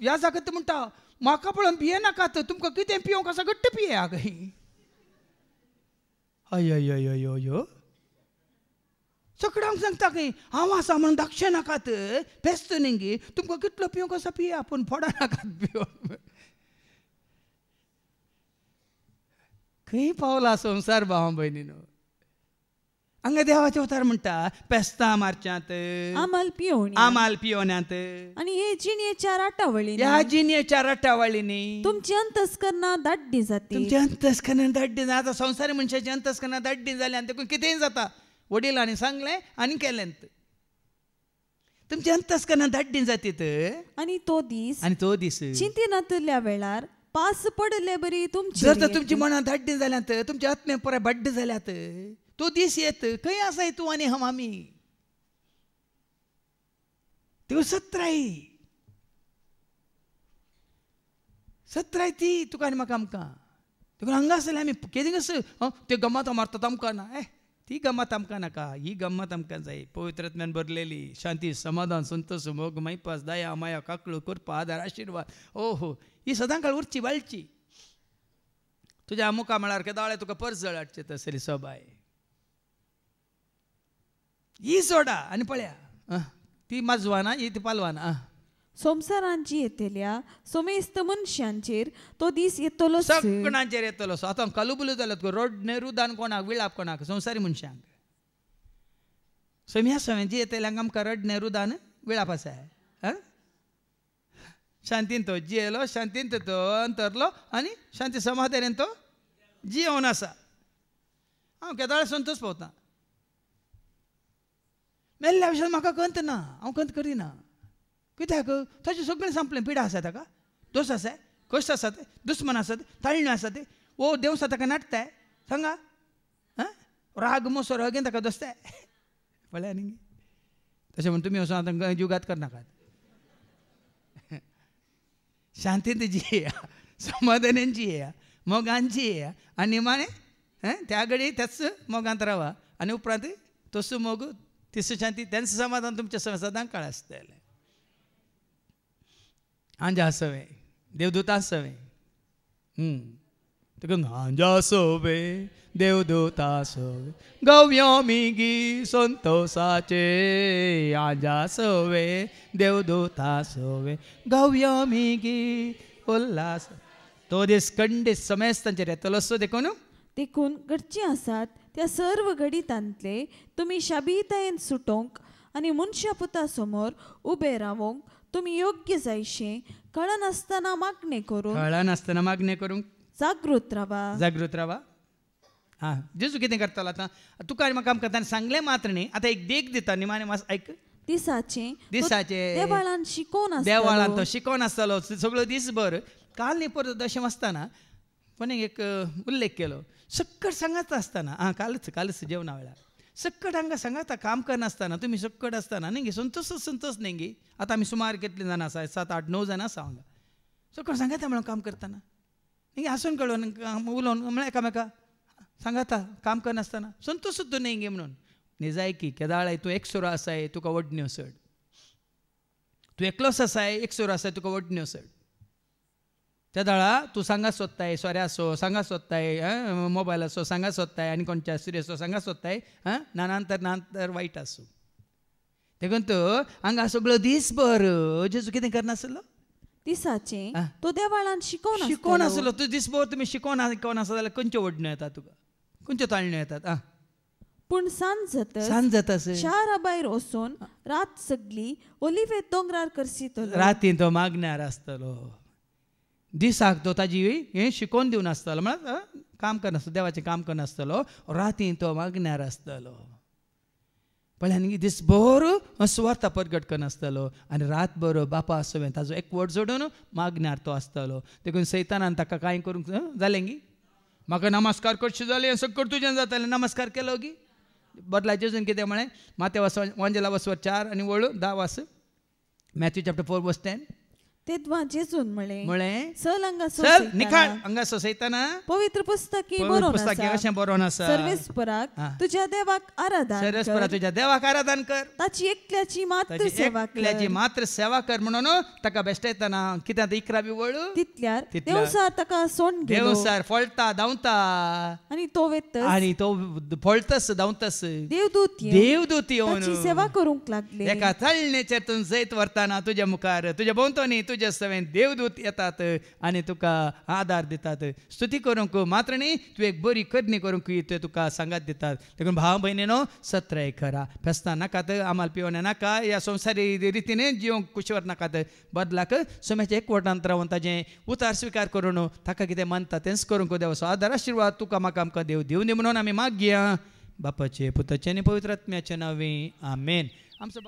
ह्या जागेत म्हणटा म्हाका पळोवन पिये नाकात, तुमकां कितें पियोंक आसा घट्ट पिये खंय. अय सगळ्यांक सांगता खंय हांव आसा म्हणून धाकशे नाकात, फेस्त न्ही तुमकां कितलो पियोंक आसा पिया पूण फोडा नाकात पियोन. खंय पावला संवसार भावां भयणीनो. हांगा देवाचे उतार म्हणटा पेस्ता मार्चांत आमाल पियोण्यान, आमाल पियोन्यांत, आणि हे जिणयेच्या राटावळींनी. ह्या जिणयेच्या रटावळींनी तुमची अंतस्करणां दाड्डी जाती. तुमची अंतस्करणां दाड्डी जाता. आतां संवसारी मनशाची अंतस्करणां दाड्डी जाली आनी देखून कितेंय जाता. वडिलांनी सांगलें आनी केलेंत. तुमची अंतस्करणां दाड्डी जातीत आणि तो दीस चिंतिनातल्या वेळार पास पडले बरी तुमची. जर तर तुमची मनां धाड्डी जाल्यात, तुमचे आत्मे पुराय बड्ड जाल्यात, तो दीस येत खंय आसाय तूं आनी हांव आमी. त्यो सत्राय ती तुका आनी म्हाका आमकां. देखून हांगा आसले आमी कितें ते गम्मत मारतात आमकां ना. ती गम्मत आमकां नाका, ही गम्मत आमकां जाय. पवित्र आत्म्यान भरलेली शांती समाधान संतोष मोग मैपास दया माया काकळू कृपा आदार आशिर्वाद हो ही सदां काळ उरची बाळची. तुज्या मुखा म्हळ्यार केदाळे तुका पर्स जळाडचे तसली सोबाय ही सोडा आनी पळया ती माजवाना ही ती पालवाना. संवसारांची येतेल्या सोमेस्त मनशांचेर तो दीस येतलो. सगळ्यांचेर येतलो. आतां कालुबुलू जाल्यात रोडने रुदान कोणाक विळाप कोणाक संवसारी मनशांक. सोम्या सोम्यांची येतेल्यांक आमकां रडने रुदान विळाप आसा. शांतीन तो जियेलो, शांतीन तो अंतरलो आनी शांती समाधानान तो जियोन आसा. हांव केदाळे संतोष पावता. मेल्ल्या विशयान म्हाका कंत ना, हांव कंत करिना. कित्याक ताचें सगळें संपलें. पिडा आसा ताका, दोस आसा, कश्ट आसात, दुस्मन आसात, ताळण्यो आसात. देव आसा ताका नाटताय सांगा. राग मोसो रगेन ताका दोसताय पळया न्ही. तशें म्हणून तुमी वचून आतां जुगात करनाकात. शांतीन जियेया, समाधानान जियेया, मोगान जियेया आनी निमाणें त्या घडी त्याच मोगांत रावा आनी उपरांत तसो मोग तिसो शांती तेंच समाधान तुमच्या सदां काळ आसतलें. आंजा आसोवे देवदूत आसोवे देखून आंजा आसोवे देवदूत आसोवे गव्योमिगी संतोषाचे. आंजा आसोवे देवदूत आसोवे गव्योमिगी उल्हास. तो दीस खंडीत समेस्तांचेर येतलो असो देखून घडची आसात त्या सर्व घडितांतले तुमी शाबितायेन सुटोवंक आनी मनशा पुता समोर उबे रावंक तुमी योग्य जायशें कळनासतना मागणें करूंक जागृत रावा. जेजू कितें करतलो आतां तुका आनी म्हाका आमकां ताणें सांगलें मात्र न्ही. आतां एक देख दिता निमाणें मास आयक. दिसाचे देवाळांत तो शिकोवन आसतलो सगळो दिसभर. काल न्ही परत अशें आसतना पण एक उल्लेख केलो. सक्कट सांगात आसतना कालच जेवणा वेळार सक्कट हांगा सांगाता काम करनासतना तुमी सक्कट आसतना न्ही संतोष न्ही. आतां आमी सुमार कितलीं जाणां आसा 7, 8, 9 जाणां आसा हांगा. सक्कट सांगाता म्हणून काम करतना न्ही आसून कळोन उलोवन म्हळ्यार एकामेका सांगाता काम करनासतना संतोष सुद्दां न्ही म्हणून. न्ही जाय की केदाळे तूं एकसुरो आसाय तुका वडण्यो चड. तूं एकलोच आसाय एकसुरो आसाय तुका वडण्यो चड. त्या दाळा तूं सांगा सोदताय सोऱ्या असो सांगा सोदताय मोबायल असो सांगा सोदताय आनी कोणच्या सिरियस सांगा सोदताय नानंतर वायट आसूं देखून तो हांगा सगळो दिसभर जेजू कितें करनासलो दिसाचे तो देवाळान शिकोवन आसलो तूं दिसभर तुमी शिकोवन आसा जाल्यार खंयच्यो ओडण्यो येतात तुका खंयच्यो ताळण्यो येतात पूण सांज जाता शारा भायर वचून रात सगळी ओलिवे दोंगरार करसीतलो रातीन तो मागण्यार आसतलो दिसाक तो ताजी हें शिकोवन दिवन आसतलो म्हळ्यार काम करनासतलो देवाचें काम करनासतलो रातीन तो मागण्यार आसतलो पळय दिसभर स्वार्थ प्रगट करनासतलो आनी रातभर बापा आसोवें ताजो एकवट जोडून मागण्यार तो आसतलो देखून सैतानान ताका कांय करूंक जालें गी म्हाका नमस्कार करचें जालें सगळें तुजें जातालें नमस्कार केलो गी बदला जेजून कितें म्हळें माते वांजेला वसवर 4 आनी वळू 10 वास मॅथ्यू चॅप्टर 4 वर्स 10 तेदवा जेजून म्हळें चल हांगा चल निखाळ हांगा सो सैताना पवित्र पुस्तकी कशें बरोवन आसा सर्वेस्पराक तुज्या देवाक आराधन सर्वेस्परा तुज्या देवाक आराधन कर ताची एकल्याची मात्र सेवा कर म्हणून ताका बेश्टायतना कितें 11वी वळू तितल्यार देवसार ताका सोंड देवसार फळटा धांवता आनी तो वेतस आनी तो फळतस धांवतस देवदूत येवन सेवा करूंक लागले एका तळणेचेर जैत व्हरताना तुज्या मुखार तुज्या भोंवतणी तुज्या सवेन देवदूत येतात आनी तुका आदार दितात स्तुती करूंक मात्र न्ही तूं एक बरी करणी करूंक ते तुका सांगात दितात देखून भाव भयणीनो सत्रय खरा फेस्तां नाकात आमाल पिवण्या नाका ह्या संवसारी रितीन जिवंक कुशीवर नाकात बदलाक सोम्याच्या एकवटांत रावन ताजें उतार स्विकार करून ताका कितें मानता तेंच करूंक देवाचो आदार आशिर्वाद तुका म्हाका आमकां देव दिवं दी म्हणून आमी मागया बापाचे पुताचे आनी पवित्र आत्म्याचे नांवे आमेन आमचो